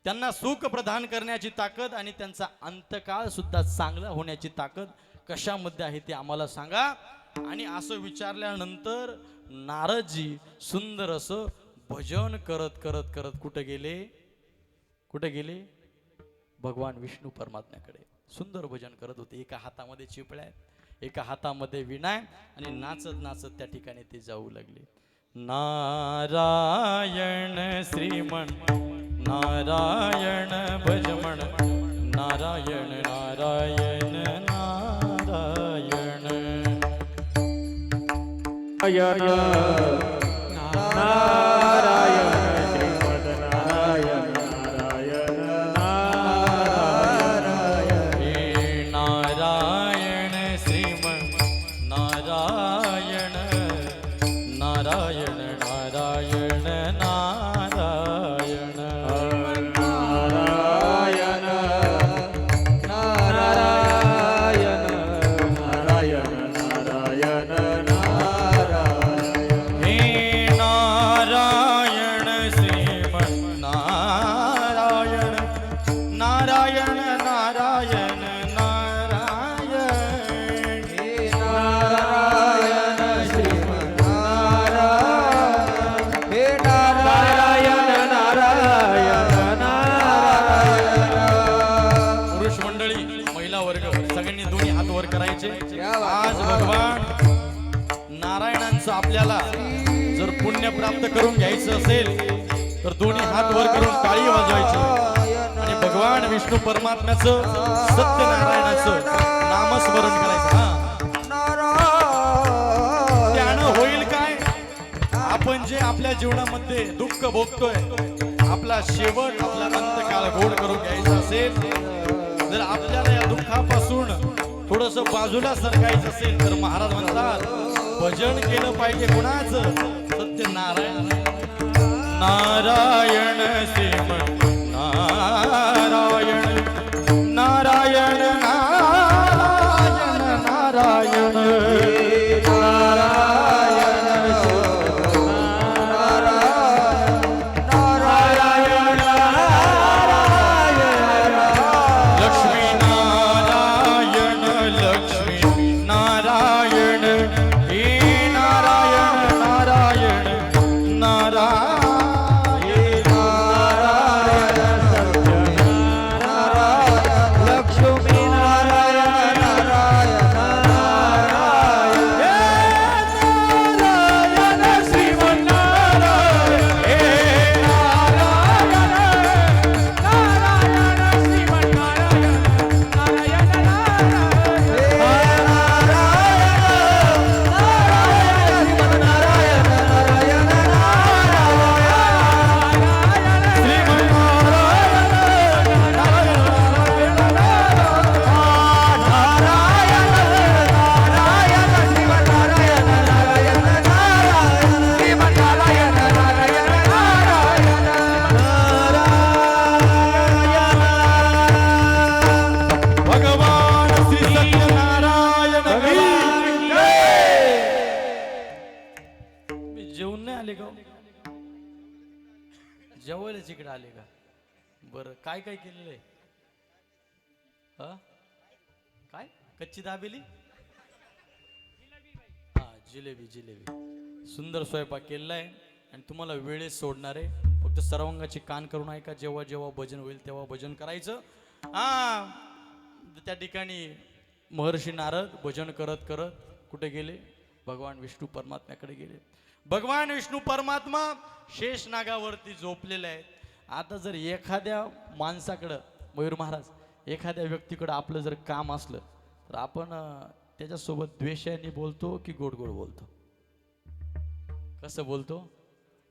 त्यांना सुख प्रदान करण्याची ताकद आणि त्यांचा अंतकाळ सुद्धा चांगला होण्याची ताकद कशामध्ये आहे ते आम्हाला सांगा. आणि असं विचारल्यानंतर नारदजी सुंदर असं भजन करत करत करत कुठे गेले? कुठे गेले? भगवान विष्णू परमात्म्याकडे सुंदर भजन करत होते. एका हातामध्ये चिपळ्या आहेत, एका हातामध्ये विणा आहे आणि नाचत नाचत त्या ठिकाणी ते जाऊ लागले. नारायण श्रीमन नारायण भजमन नारायण नारायण नारायण नारायण श्रीमद नारायण नारायण नारायण हे नारायण श्रीमन नारायण नारायण नारायण नारायण नारायण नारायण नारायण नारायण नारायण हे नारायण श्रीमन नारायण नारायण नारायण नारायण हे नारायण श्रीमन नारायण हे नारायण नारायण नारायण. पुरुष मंडळी, महिला वर्ग सगळ्यांनी दोन्ही हात वर करायचे. आज भगवान नारायणांचं आपल्याला जर पुण्य प्राप्त करून घ्यायचं असेल तर दोन्ही हात वर करून टाळी वाजवायची आणि भगवान विष्णू परमात्म्याचं सत्यनारायणाचं नामस्मरण करायचं. त्यानं होईल काय? आपण जे आपल्या जीवनामध्ये दुःख भोगतोय, आपला शेवट आपला अंतकाळ गोड करून घ्यायचा असेल, जर आपल्याला या दुःखापासून थोडस बाजूला सरकायचं असेल तर महाराज म्हणतात भजन केलं पाहिजे. कुणाचं? सत्यनारायण. नारायण श्रीमन नारायण नारायण नारायण नारायण लक्ष्मी नारायण लक्ष्मी नारायण हे नारायण नारायण नारायण लक्ष्मी नारायण नारायण नारायण श्रीमन्नारायण हे नारायण श्रीमन्नारायण नारायण भगवान श्री सत्यनारायण की जय. मी जेवून नाही आले का? जेवायलाच इकडे आले का? बरं, काय काय केलेलं आहे? काय कच्ची दाबेली? हा, जिलेबी जिलेबी. सुंदर स्वयंपाक केलेला आहे आणि तुम्हाला वेळेत सोडणार आहे. फक्त सर्वांगाची कान करून ऐका. जेव्हा जेव्हा भजन होईल तेव्हा भजन करायचं. हा, त्या ठिकाणी महर्षी नारद भजन करत करत कुठे गेले? भगवान विष्णू परमात्म्याकडे गेले. भगवान विष्णू परमात्मा शेष नागावरती झोपलेले आहेत. आता जर एखाद्या माणसाकडं, मयूर महाराज, एखाद्या व्यक्तीकडं आपलं जर काम असलं तर आपण त्याच्यासोबत द्वेषाने बोलतो की गोड गोड बोलतो? कसं बोलतो?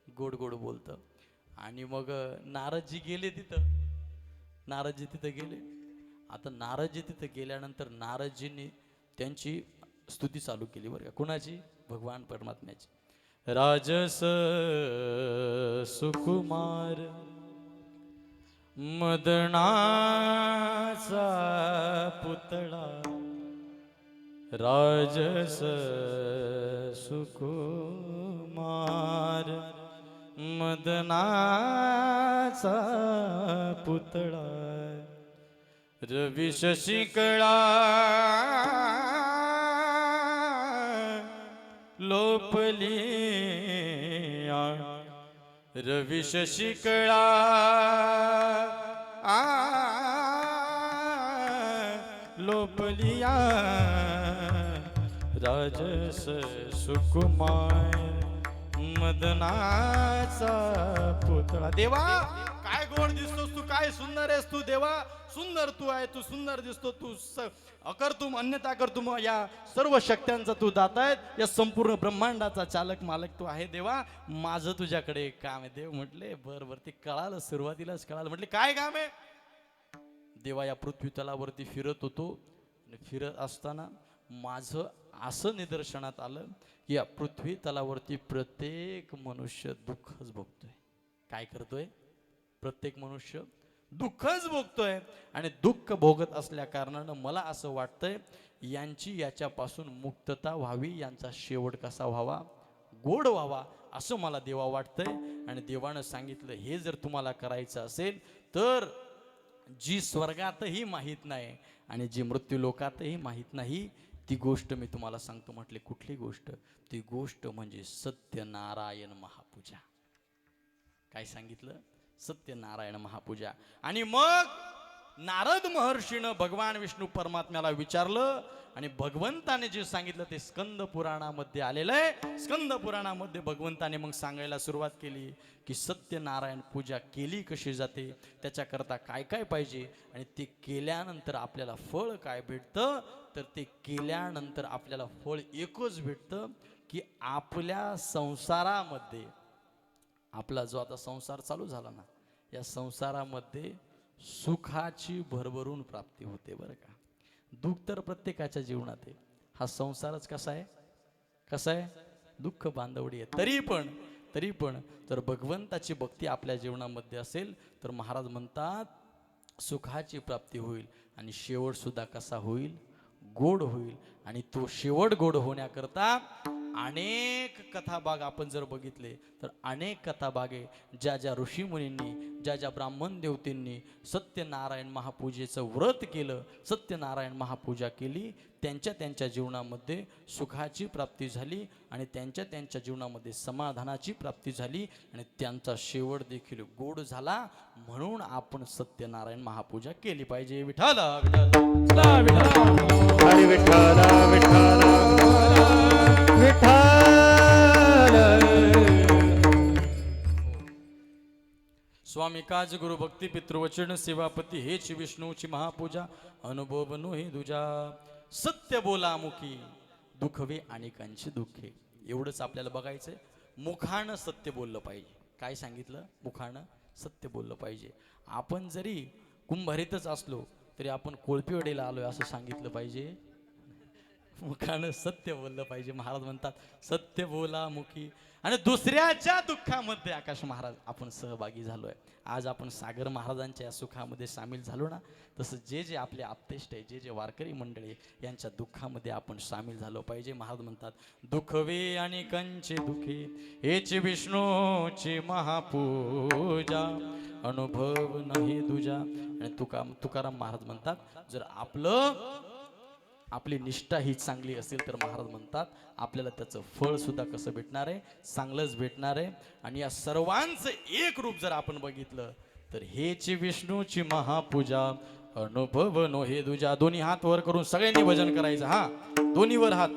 गोड गोड बोलतो. आणि मग नारदजी गेले तिथं. नारदजी तिथं गेले. आता नारदजी तिथं गेल्यानंतर नारदजींनी त्यांची स्तुती चालू केली बरं का. कुणाची? भगवान परमात्म्याची. राजस सुकुमार मदनाचा पुतळा, राजस सुकुमार मदनाचा पुतळा, रवी शशिकळा लोपली, रवी शशिकळा लोपलिया, राजस सुकुमार मदनाचा पुतळा. देवा काय गोड दिसतोस तू, काय सुंदर आहेस तू देवा. सुंदर तू आहे, तू सुंदर दिसतो, तू अकर्तुम अन्यथा कर्तुम, या सर्व शक्त्यांचा तू दाता आहे, या संपूर्ण ब्रह्मांडाचा चालक मालक तू आहे देवा. माझं तुझ्याकडे एक काम आहे. देव म्हटले बर बर, ते कळालं, सुरुवातीलाच कळालं. म्हटले काय काम आहे? देवा या पृथ्वी तलावरती फिरत होतो आणि फिरत असताना माझं असं निदर्शनात आलं की या पृथ्वी तलावरती प्रत्येक मनुष्य दुःखच भोगतोय. काय करतोय? प्रत्येक मनुष्य दुःखच भोगतोय. आणि दुःख भोगत असल्या कारणानं मला असं वाटतंय यांची याच्यापासून मुक्तता व्हावी, यांचा शेवट कसा व्हावा? गोड व्हावा, असं मला देवा वाटतंय. आणि देवानं सांगितलं हे जर तुम्हाला करायचं असेल तर जी स्वर्गातही माहीत नाही आणि जी मृत्यू लोकातही माहीत नाही ती गोष्ट मी तुम्हाला सांगतो. म्हटले कुठली गोष्ट? ती गोष्ट म्हणजे सत्यनारायण महापूजा. काय सांगितलं? सत्यनारायण महापूजा. आणि मग नारद महर्षीनं भगवान विष्णू परमात्म्याला विचारलं आणि भगवंताने जे सांगितलं ते स्कंद पुराणामध्ये आलेलं आहे. स्कंद पुराणामध्ये भगवंताने मग सांगायला सुरुवात केली की सत्यनारायण पूजा केली कशी जाते, त्याच्याकरता काय काय पाहिजे आणि ते केल्यानंतर आपल्याला फळ काय भेटतं. तर ते केल्यानंतर आपल्याला फळ एकच भेटतं की आपल्या संसारामध्ये, आपला जो आता संसार चालू झाला ना, या संसारामध्ये सुखाची भरभरून प्राप्ती होते बरं का. दुःख तर प्रत्येकाच्या जीवनात आहे. हा संसारच कसा आहे? कसा आहे? दुःख बांधवडी आहे. तरी पण जर भगवंताची भक्ती आपल्या जीवनामध्ये असेल तर महाराज म्हणतात सुखाची प्राप्ती होईल आणि शेवट सुद्धा कसा होईल? गोड होईल. आणि तो शेवट गोड होण्याकरता अनेक कथाभाग आपण जर बघितले तर अनेक कथाभागे ज्या ज्या ऋषीमुनींनी, ज्या ज्या ब्राह्मण देवतेंनी सत्यनारायण महापूजेचं व्रत केलं, सत्यनारायण महापूजा केली, त्यांच्या त्यांच्या जीवनामध्ये सुखाची प्राप्ती झाली आणि त्यांच्या त्यांच्या जीवनामध्ये समाधानाची प्राप्ती झाली आणि त्यांचा शेवट देखील गोड झाला. म्हणून आपण सत्यनारायण महापूजा केली पाहिजे. विठ्ठल हरी विठ्ठल विठ्ठल विठ्ठल. स्वामी काज गुरु भक्ती पितृवचन सेवापती हेच विष्णूची महापूजा अनुभव नोही दुजा. सत्य बोला मुखी दुखवे अनेकांची दुःखे. एवढंच आपल्याला बघायचंय. मुखानं सत्य बोललं पाहिजे. काय सांगितलं? मुखानं सत्य बोललं पाहिजे. आपण जरी कुंभारीतच असलो तरी आपण कोळपेवाडीला आलोय असं सांगितलं पाहिजे. मुखानं सत्य बोललं पाहिजे. महाराज म्हणतात सत्य बोला मुखी. आणि दुसऱ्याच्या दुःखामध्ये आकाश महाराज आपण सहभागी झालोय. आज आपण सागर महाराजांच्या या सुखामध्ये सामील झालो ना, तसं जे जे आपले आप्तेष्ट आहे, जे जे वारकरी मंडळी यांच्या दुःखामध्ये आपण सामील झालो पाहिजे. महाराज म्हणतात दुखवे अनेकांचे दुखे हेच विष्णूची महापूजा अनुभव नाही दुजा. आणि तुकाराम महाराज म्हणतात जर आपली निष्ठा ही चांगली असेल तर महाराज म्हणतात आपल्याला त्याचं फळ सुद्धा कसं भेटणार आहे, चांगलंच भेटणार आहे. आणि या सर्वांचं एक रूप जर आपण बघितलं तर हेच विष्णूची महापूजा अनुभव नो हे दुजा. दोन्ही हात वर करून सगळ्यांनी भजन करायचं. हा, दोन्ही वर हात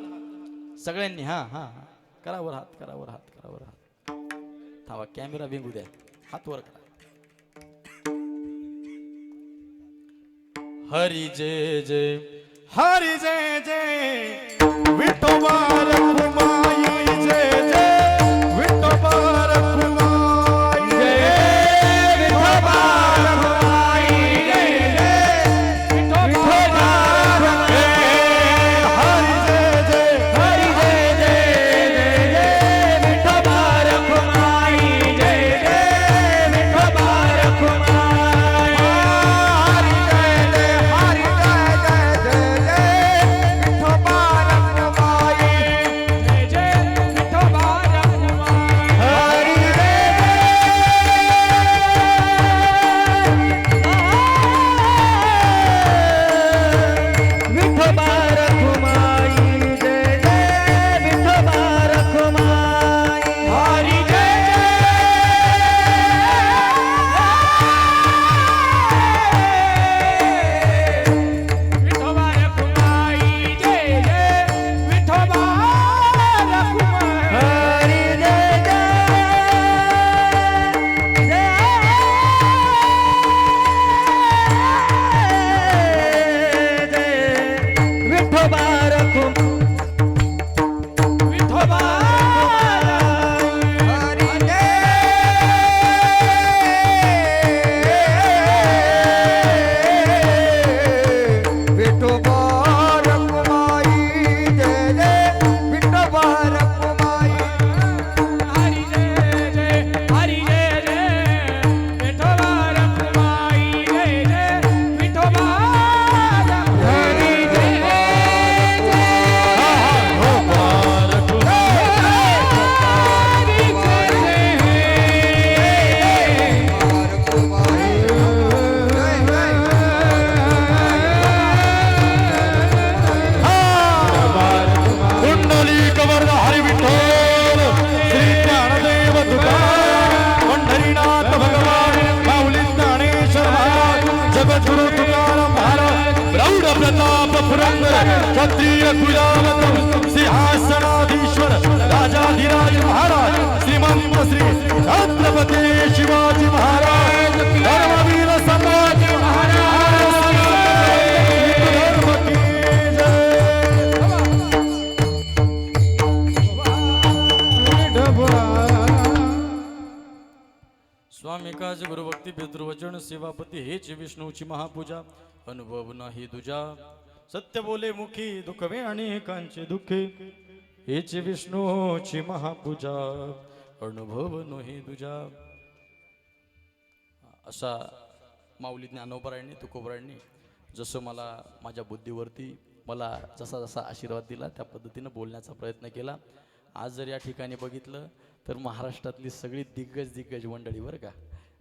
सगळ्यांनी. हा हा हा, करावर हात, करावर हात, करावर हात. थांबा, कॅमेरा विंगू द्या, हात वर करा. हरी जय जय, हरी जय जय, विठोबा रखुमाई जय जय, विठोबा रखुमाई जय, विठोबा रखुमाई जय जय, विठोबा रखुमाई. हरी जय जय, हरी जय जय जय जय, विठोबा रखुमाई जय जय, विठोबा रखुमाई. हरी जय जय, हरी जय जय जय जय, विठोबा रखुमाई जय जय, विठोबा रखुमाई. हरी विठोबा रखुमाई जय जय, विठोबा रखुमाई. हरी जय विठोबा रखुमाई जय जय, विठोबा रखुमाई. हरी जय जय जय, विठोबा रखुमाई, विठोबा हरी विठोबा रखुमाई जय जय, विठोबा रखुमाई. हरी जय जय, हरी जय जय, विठोबा रखुमाई जय जय, विठोबा हरी जय कुंडली कवर्ध हरी विठ्ठल श्री ज्ञानदेव तुकाराम पंढरीनाथ भगवान माऊली ज्ञानेश्वर महाराज जगद्गुरु तुकाराम महाराज प्रौढ प्रताप पुरंदर क्षत्रिय कुलावत सिंहासनाधीश्वर राजाधिराज महाराज श्रीमंत श्री छत्रपती शिवाजी महाराज धर्मवीर संभाजी महाराज धर्म की जय. स्वामी काज गुरुभक्ती पितृवचन सेवापती हेच विष्णूची महापूजा अनुभव नाही तुझा. सत्य बोले मुखी दुखवे अनेकांचे दुःखे हेच विष्णूची महापूजा अनुभव नाही तुझा. असा माऊली ज्ञानोबरायांनी तुकोबरायांनी जसं मला माझ्या बुद्धीवरती मला जसा जसा आशीर्वाद दिला त्या पद्धतीनं बोलण्याचा प्रयत्न केला. आज जर या ठिकाणी बघितलं तर महाराष्ट्रातली सगळी दिग्गज मंडळी बरं का,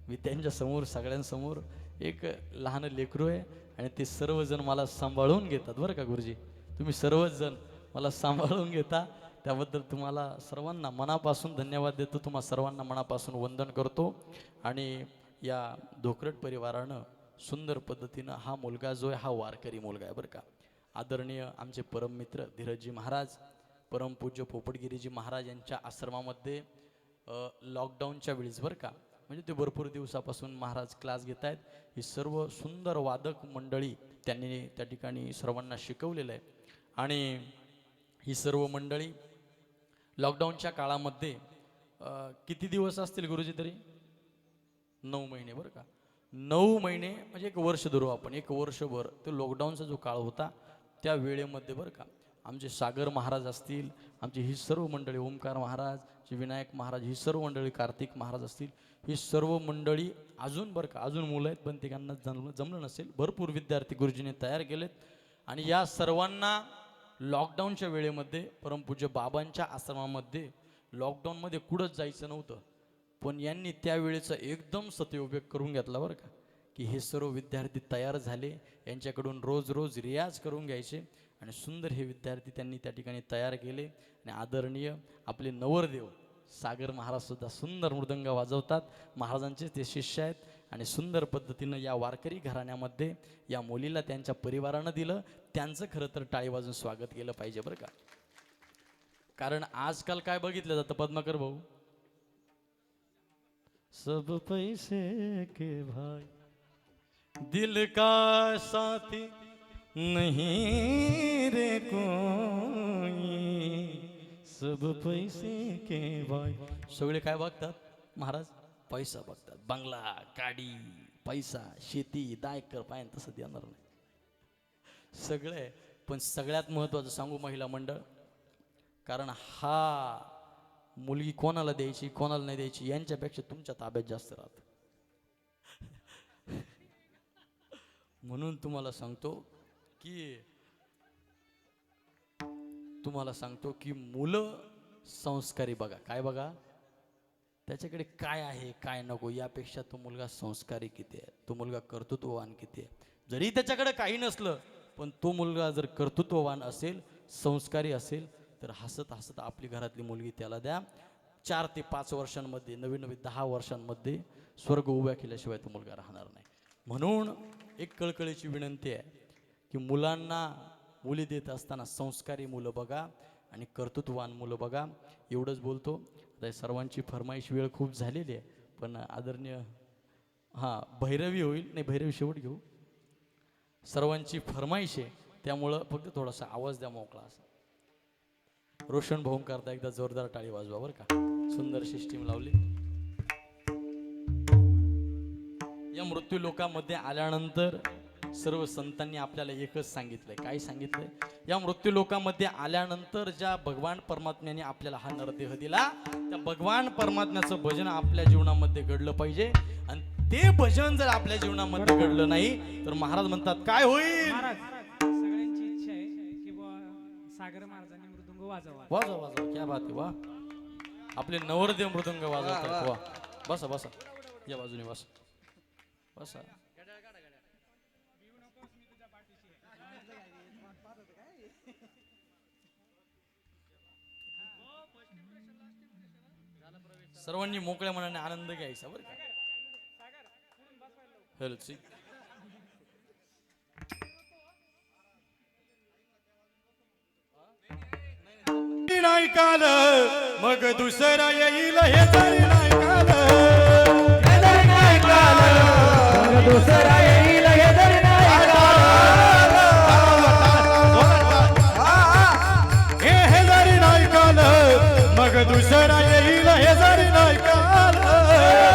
मी त्यांच्या समोर सगळ्यांसमोर एक लहान लेकरू आहे आणि ते सर्वजण मला सांभाळून घेतात बरं का. गुरुजी, तुम्ही सर्वच जण मला सांभाळून घेता त्याबद्दल तुम्हाला सर्वांना मनापासून धन्यवाद देतो. तुम्हा सर्वांना मनापासून वंदन करतो. आणि या धोकरट परिवारानं सुंदर पद्धतीनं हा मुलगा जो आहे हा वारकरी मुलगा आहे बरं का. आदरणीय आमचे परममित्र धीरजजी महाराज, परमपूज्य पोपटगिरीजी महाराज यांच्या आश्रमामध्ये लॉकडाऊनच्या वेळेस बरं का, म्हणजे ते भरपूर दिवसापासून महाराज क्लास घेत आहेत. ही सर्व सुंदर वादक मंडळी त्यांनी त्या ठिकाणी सर्वांना शिकवलेलं आहे. आणि ही सर्व मंडळी लॉकडाऊनच्या काळामध्ये किती दिवस असतील गुरुजी तरी 9 महिने बरं का. 9 महिने म्हणजे 1 वर्ष धरू आपण, 1 वर्षभर ते लॉकडाऊनचा जो काळ होता त्या वेळेमध्ये बरं का आमचे सागर महाराज असतील, आमची ही सर्व मंडळी, ओमकार महाराज, विनायक महाराज, ही सर्व मंडळी, कार्तिक महाराज असतील, ही सर्व मंडळी अजून बरं का अजून मुलं आहेत पण ते त्यांना जमलं नसेल, भरपूर विद्यार्थी गुरुजीने तयार केलेत. आणि या सर्वांना लॉकडाऊनच्या वेळेमध्ये परमपूज्य बाबांच्या आश्रमामध्ये लॉकडाऊनमध्ये कुठंच जायचं नव्हतं, पण यांनी त्यावेळेचा एकदम सदुपयोग करून घेतला बरं का. की हे सर्व विद्यार्थी तयार झाले, यांच्याकडून रोज रोज रियाज करून घ्यायचे आणि सुंदर हे विद्यार्थी त्यांनी त्या ठिकाणी तयार केले. आणि आदरणीय आपले नवरदेव सागर महाराज सुद्धा सुंदर मृदंग वाजवतात, महाराजांचे ते शिष्य आहेत. आणि सुंदर पद्धतीनं या वारकरी घराण्यामध्ये या मुलीला त्यांच्या परिवारानं दिलं, त्यांचं खरं तर टाळी वाजून स्वागत केलं पाहिजे बरं का. कारण आजकाल काय बघितलं जातं पद्माकर भाऊ, सब पैसे के भाई दिल का साथी नहीं रे कोई, सब पैसे के भाई. सगळे काय बघतात महाराज? पैसा बघतात, बंगला, गाडी, पैसा, शेती, दायकर पाहिजे तसं देणार नाही सगळे. पण सगळ्यात महत्वाचं सांगू महिला मंडळ, कारण हा मुलगी कोणाला द्यायची कोणाला नाही द्यायची यांच्यापेक्षा तुमच्या ताब्यात जास्त राहत. म्हणून तुम्हाला सांगतो की मुलं संस्कारी बघा. काय बघा? त्याच्याकडे काय आहे काय नको यापेक्षा तो मुलगा संस्कारी किती आहे, तो मुलगा कर्तृत्ववान किती आहे. जरी त्याच्याकडे काही नसलं पण तो मुलगा जर कर्तृत्ववान असेल, संस्कारी असेल, तर हसत हसत आपली घरातली मुलगी त्याला द्या. 4 ते 5 वर्षांमध्ये, नवीन 10 वर्षांमध्ये स्वर्ग उभ्या केल्याशिवाय तो मुलगा राहणार नाही. म्हणून एक कळकळीची विनंती आहे की मुलांना मुली देत असताना संस्कारी मुलं बघा आणि कर्तृत्ववान मुलं बघा. एवढंच बोलतो. आता सर्वांची फरमाईश वेळ खूप झालेली आहे, पण आदरणीय भैरवी होईल, नाही भैरवी शेवट घेऊ. सर्वांची फरमाईश आहे त्यामुळं फक्त थोडासा आवाज द्या मोकळा असा. रोशन भाऊ करता एकदा जोरदार टाळी वाजवा बरं का. सुंदर सिस्टीम लावली. या मृत्यू लोकामध्ये आल्यानंतर सर्व संतांनी आपल्याला एकच सांगितलंय. काय सांगितलंय? या मृत्यू लोकामध्ये आल्यानंतर ज्या भगवान परमात्म्याने आपल्याला हा नरदेह दिला, त्या भगवान परमात्म्याचं भजन आपल्या जीवनामध्ये घडलं पाहिजे. आणि ते भजन जर आपल्या जीवनामध्ये घडलं नाही तर महाराज म्हणतात काय होईल? सगळ्यांची इच्छा आहे की सागर महाराजांनी मृदुंग वाजवा. वाजवा वाजवा, क्या बात आहे. वा, आपले नवरदेव मृदुंग वाजवतात. वा, बसा बसा, या बाजूने बसा बसा. सर्वांनी मोकळ्या मनाने आनंद घ्यायचा बरं का. नाही काल मग दुसरा येईल हे तरी नाही काल, हे तरी नाही काल मग दुसरा येईल हे तरी नाही काल, हे जरी नाही काल मग दुसरा येईल हे जरी नाही काल,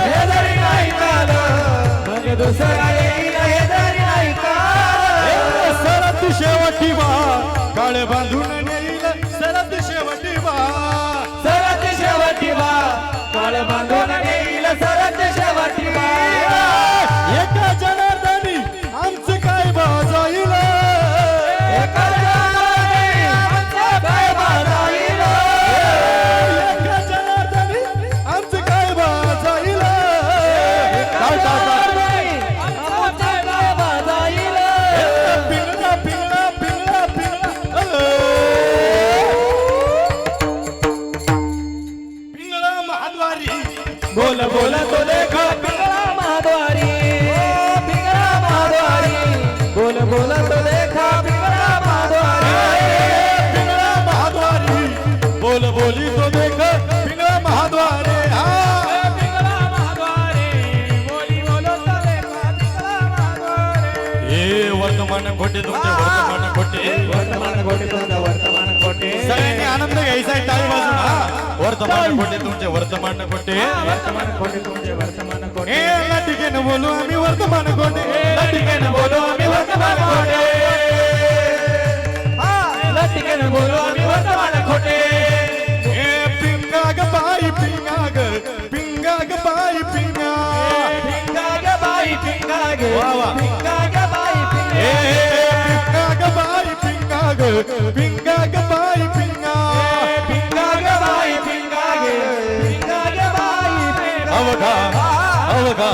हे जरी नाही काल मग दुसरा येईल हे जरी नाही काल. सरत शेवटी वा काळ बांधून नेईल, सरत शेवटी वा, सरत शेवटी वा काळ बांधून नेईल, सरत शेवटी वा. एका जनार्दनी आमचं काय बाजाईल, एका जनार्दनी आमचं काय बाजाईल, एका जनार्दनी आमचं काय बाजाईल, काय जनार्दनी आमचं काय बाजाईल. पिंगळा पिंगळा पिंगळा पिंगळा पिंगळा महाद्वारी बोल बोल तो देखा. पिंगळा महाद्वारी, पिंगळा महाद्वारी बोल बोल तो देखा. पिंगळा महाद्वारी, पिंगळा महाद्वारी बोल बोली तो देखा. पिंगळा महाद्वारी, पिंगळा महाद्वारी बोली बोलो तो देखा. पिंगळा महाद्वारी. हे वर्तमान खोटे तुमचे, वर्तमान खोटे, वर्तमान खोटे तुमचे, वर्तमान खोटे. सगळ्यांनी आनंद घ्यायचा आहे टाळी वाजून. वर्तमान खोटे तुमचे, वर्तमान खोटे, वर्तमान खोटे तुमचे, वर्तमान खोटे. लाटिकेनं बोलू आम्ही वर्तमान खोटे, लाटिकेनं बोलू आम्ही वर्तमान खोटे, लाटिकेनं बोलू आम्ही वर्तमान खोटे. पिंगा ग बाई पिंगा ग, पिंगा ग बाई पिंगा, पिंगा ग बाई पिंगा ग, पिंगा ग बाई पिंगा, पिंगा ग बाई पिंगा ग, पिंगा ग बाई पिंगा, पिंगा ग बाई पिंगा ग, पिंगा ग बाई पिंगा. अवघा अवघा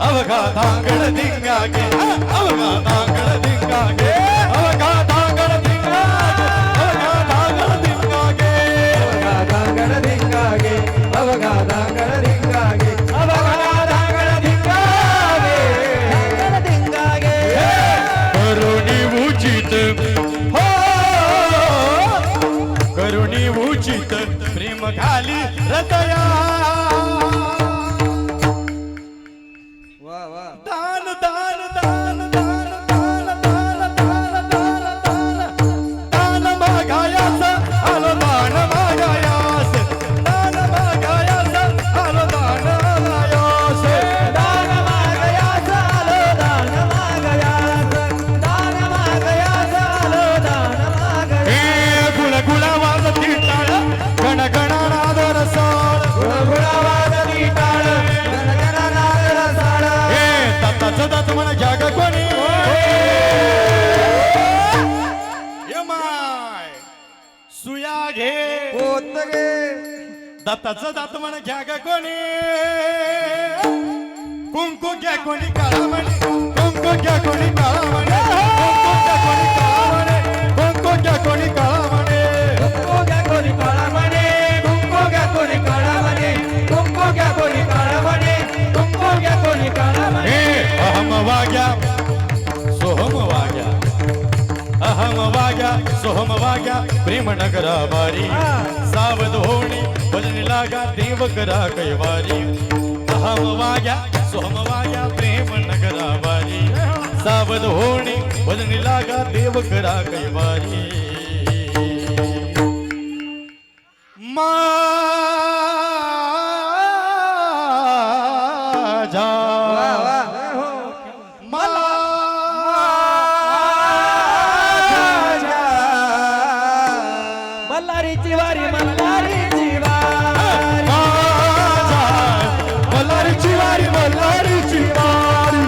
अवघा धांग धांगड धिंगा गे अवघा धांगड धिंगा गे अवघा धांगड धिंगा गे अवघा धांगड धिंगा गे अवघा धांगड धिंगा गे अवघा धांगड धिंगा गे धांगड धिंगा गे करुणी उचित हो करुणी उचित प्रेम घाली हृदया वा वा दान दान दान दान दान दान दान दान दान दान मागायास आलो दान मागायास दान मागायास आलो दान मागायास दान मागयास आलो दान मागयास दान मागयास आलो दान मागयास हे गुळ गुळावाजती टाळ गण गणानाद रसाळ गुळगुळावाजती टाळ गणगणनाद रसाळ हे दत्ताचं दत्त म्हण घ्या ग कोणी ये माय सुया घे पोत गे दत्ताचं दात म्हण घ्या ग कोणी कुंकू घ्या कोणी काळा म्हणे कुंकू घ्या कोणी काळा म्हणे कुंकू घ्या कोणी काळा म्हणे कुंकू घ्या कोणी काळा म्हणे कुंकू घ्या कोणी काळा म्हणे कुंकू घ्या कोणी काळा म्हणे कुंकू घ्या कोणी काळा म्हणे हे अहम वाग्या सोहम वाग्या अहम वाग्या सोहम वाग्या प्रेम नगरा बारी सावध होणी भजन लागा देव करा कैवारी अहम वाग्या सोहम वाग्या प्रेम नगरा बारी सावध होणी भजन लागा देव करा कैवारी माझा वा वा मला मल्हारीची वारी मल्हारीची वारी माझा मल्हारीची वारी मल्हारीची वारी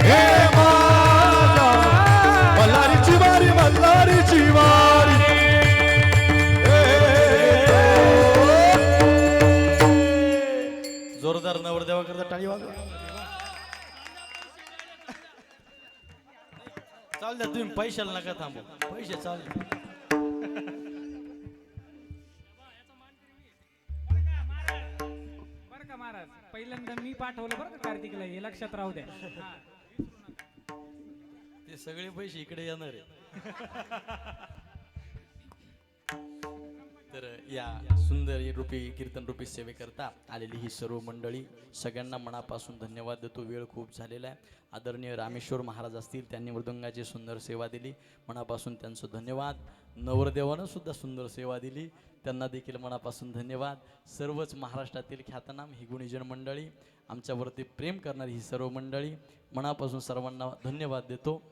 हे माझा मल्हारीची वारी मल्हारीची वारी जोरदार नवरदेवा करता टाळी वाजवा चाल द्या तुम्ही पैशाला नका थांबू पैसे चाल द्या. बरं का महाराज पहिल्यांदा मी पाठवलं बरं का कार्तिकला हे लक्षात राहू द्या हा. ते सगळे पैसे इकडे येणार आहे तर या सुंदर रूपी कीर्तन रूपी सेवेकरता आलेली ही सर्व मंडळी सगळ्यांना मनापासून धन्यवाद देतो. वेळ खूप झालेला आहे. आदरणीय रामेश्वर महाराज असतील त्यांनी मृदंगाची सुंदर सेवा दिली मनापासून त्यांचं धन्यवाद. नवरदेवानं सुद्धा सुंदर सेवा दिली त्यांना देखील मनापासून धन्यवाद. सर्वच महाराष्ट्रातील ख्यातनाम ही गुणीजन मंडळी आमच्यावरती प्रेम करणारी ही सर्व मंडळी मनापासून सर्वांना धन्यवाद देतो.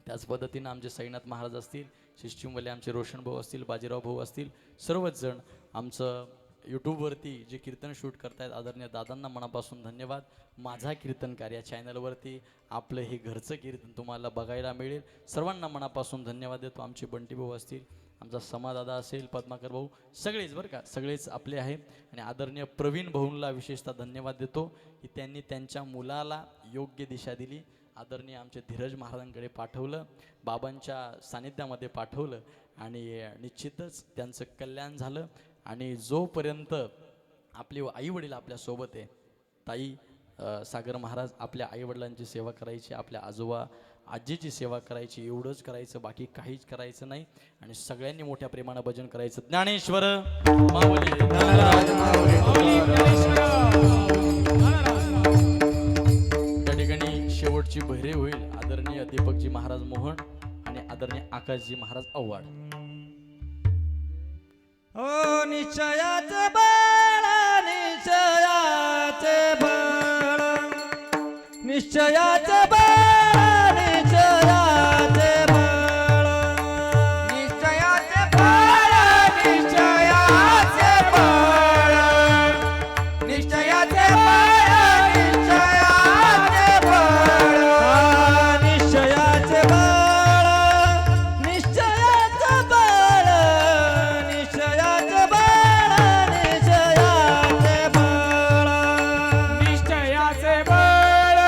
त्याच पद्धतीनं आमचे साईनाथ महाराज असतील शिष्टिमवाले आमचे रोशन भाऊ असतील बाजीराव भाऊ असतील सर्वच जण आमचं यूट्यूबवरती जे कीर्तन शूट करतायत आदरणीय दादांना मनापासून धन्यवाद. माझा कीर्तनकार या चॅनलवरती आपलं हे घरचं कीर्तन तुम्हाला बघायला मिळेल. सर्वांना मनापासून धन्यवाद देतो. आमचे बंटी भाऊ असतील आमचा समादादा असेल पद्माकर भाऊ सगळेच बरं का सगळेच आपले आहे. आणि आदरणीय प्रवीण भाऊंना विशेषतः धन्यवाद देतो की त्यांनी त्यांच्या मुलाला योग्य दिशा दिली. आदरणीय आमचे धीरज महाराजांकडे पाठवलं बाबांच्या सानिध्यामध्ये पाठवलं आणि निश्चितच त्यांचं कल्याण झालं. आणि जोपर्यंत आपले आईवडील आपल्यासोबत आहे ताई सागर महाराज आपल्या आईवडिलांची सेवा करायची आपल्या आजोबा आजीची सेवा करायची एवढंच करायचं बाकी काहीच करायचं नाही. आणि सगळ्यांनी मोठ्या प्रेमानं भजन करायचं. ज्ञानेश्वर माऊली ज्ञानराज त्या ठिकाणी शेवटची बहिरे होईल आदरणीय दीपकजी महाराज मोहन आणि आदरणीय आकाशजी महाराज आव्हाड. ओ निश्चयाचे बळ निश्चयाचे बळ निश्चयाचे बळ निश्चयाचे बळ निश्चयाचे बळ निश्चयाचे बळ निश्चयाचे बळ निश्चयाचे बळ निश्चयाचे बळ निश्चयाचे बळ निश्चयाचे बळ निश्चयाचे बळ निश्चयाचे बळ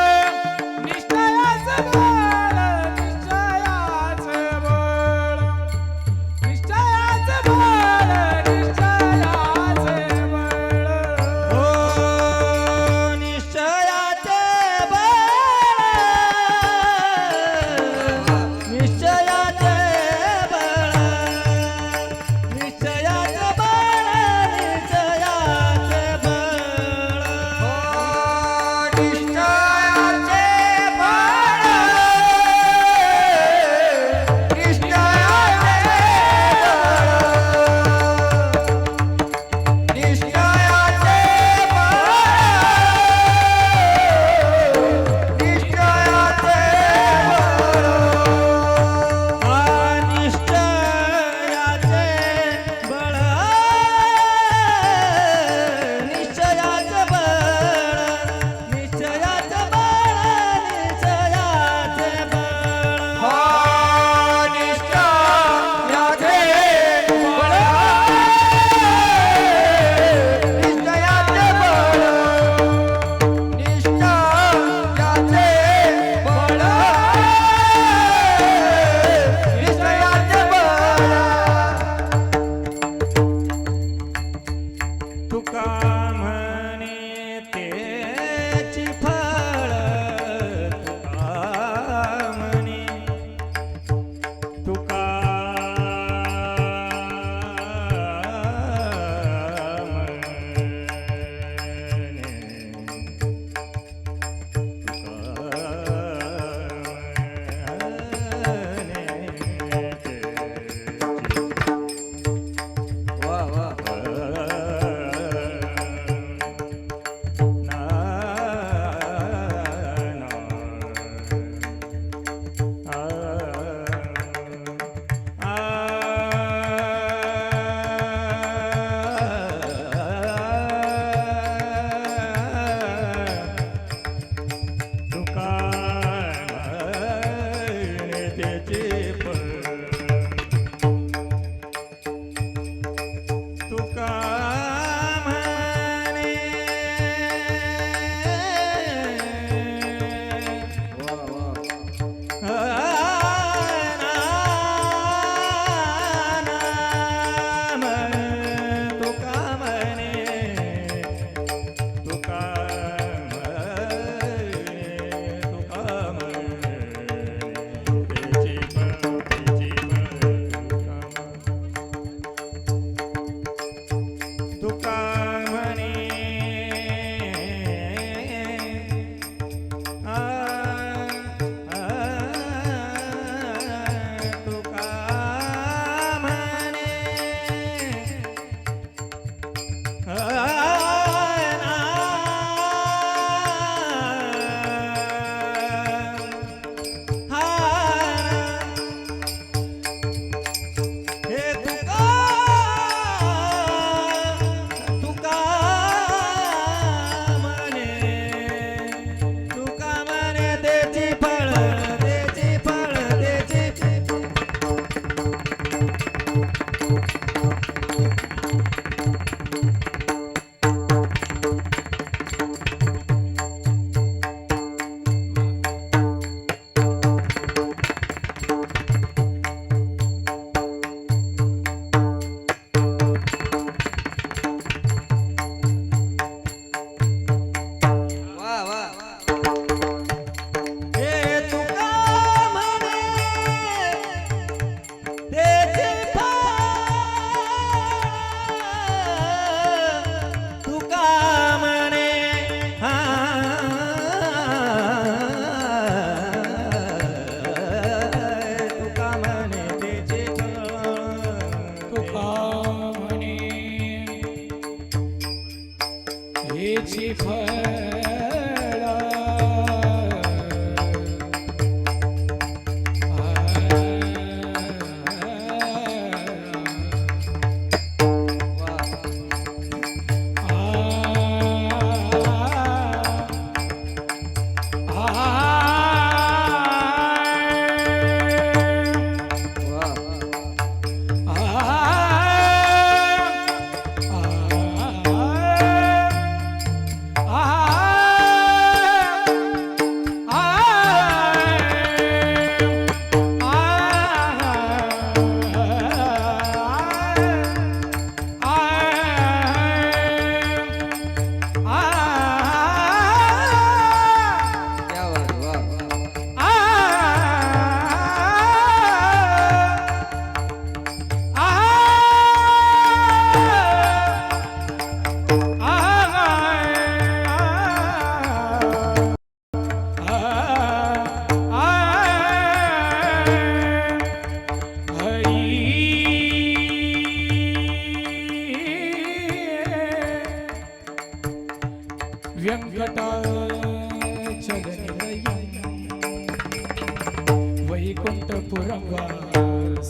पुरवास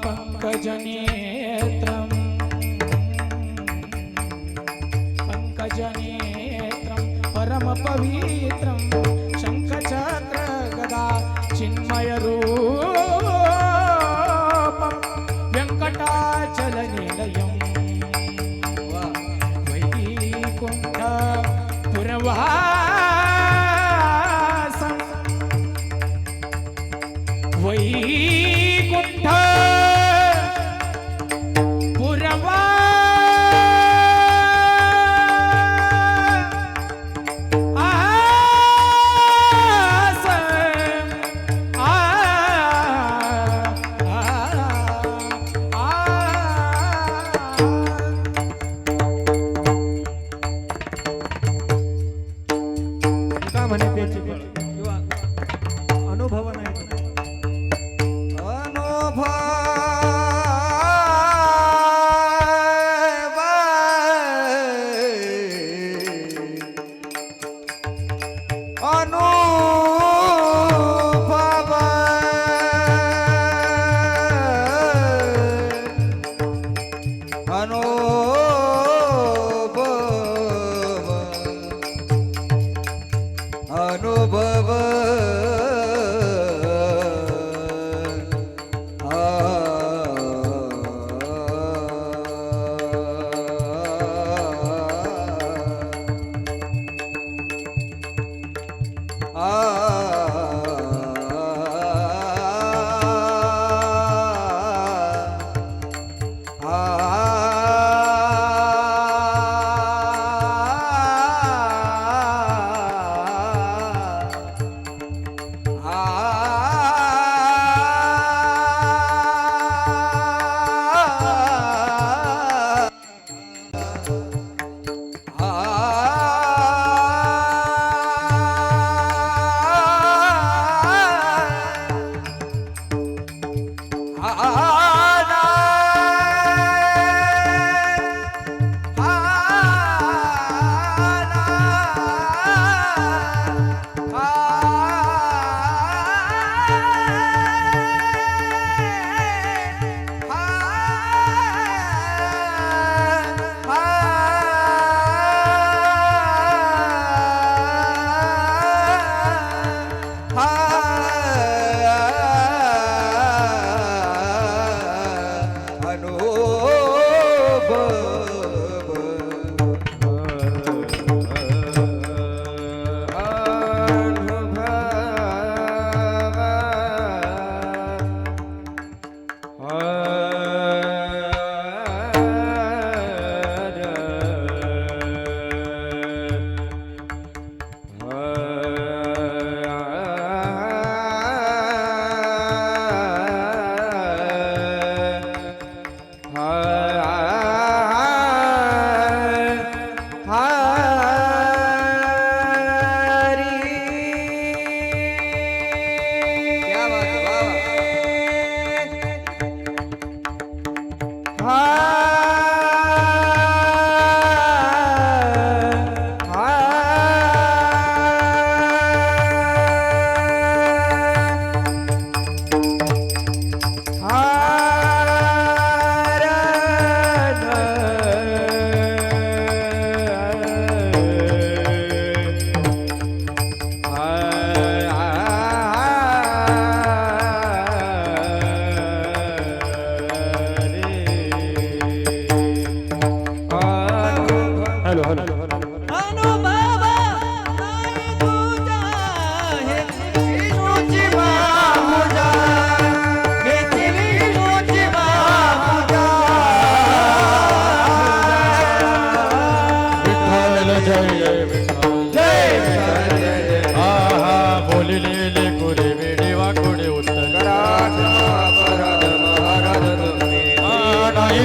पंकजनेत्रं परमपवित्रं शङ्खचक्र गदा चिन्मयरूपं वेङ्कटाचलनिलयं वैकुण्ठ पुरवासं वैकुण्ठ का म्हणे त्याची फळ किंवा अनुभव नाही अनुभव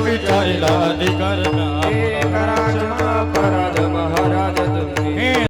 विचारिला अधिकार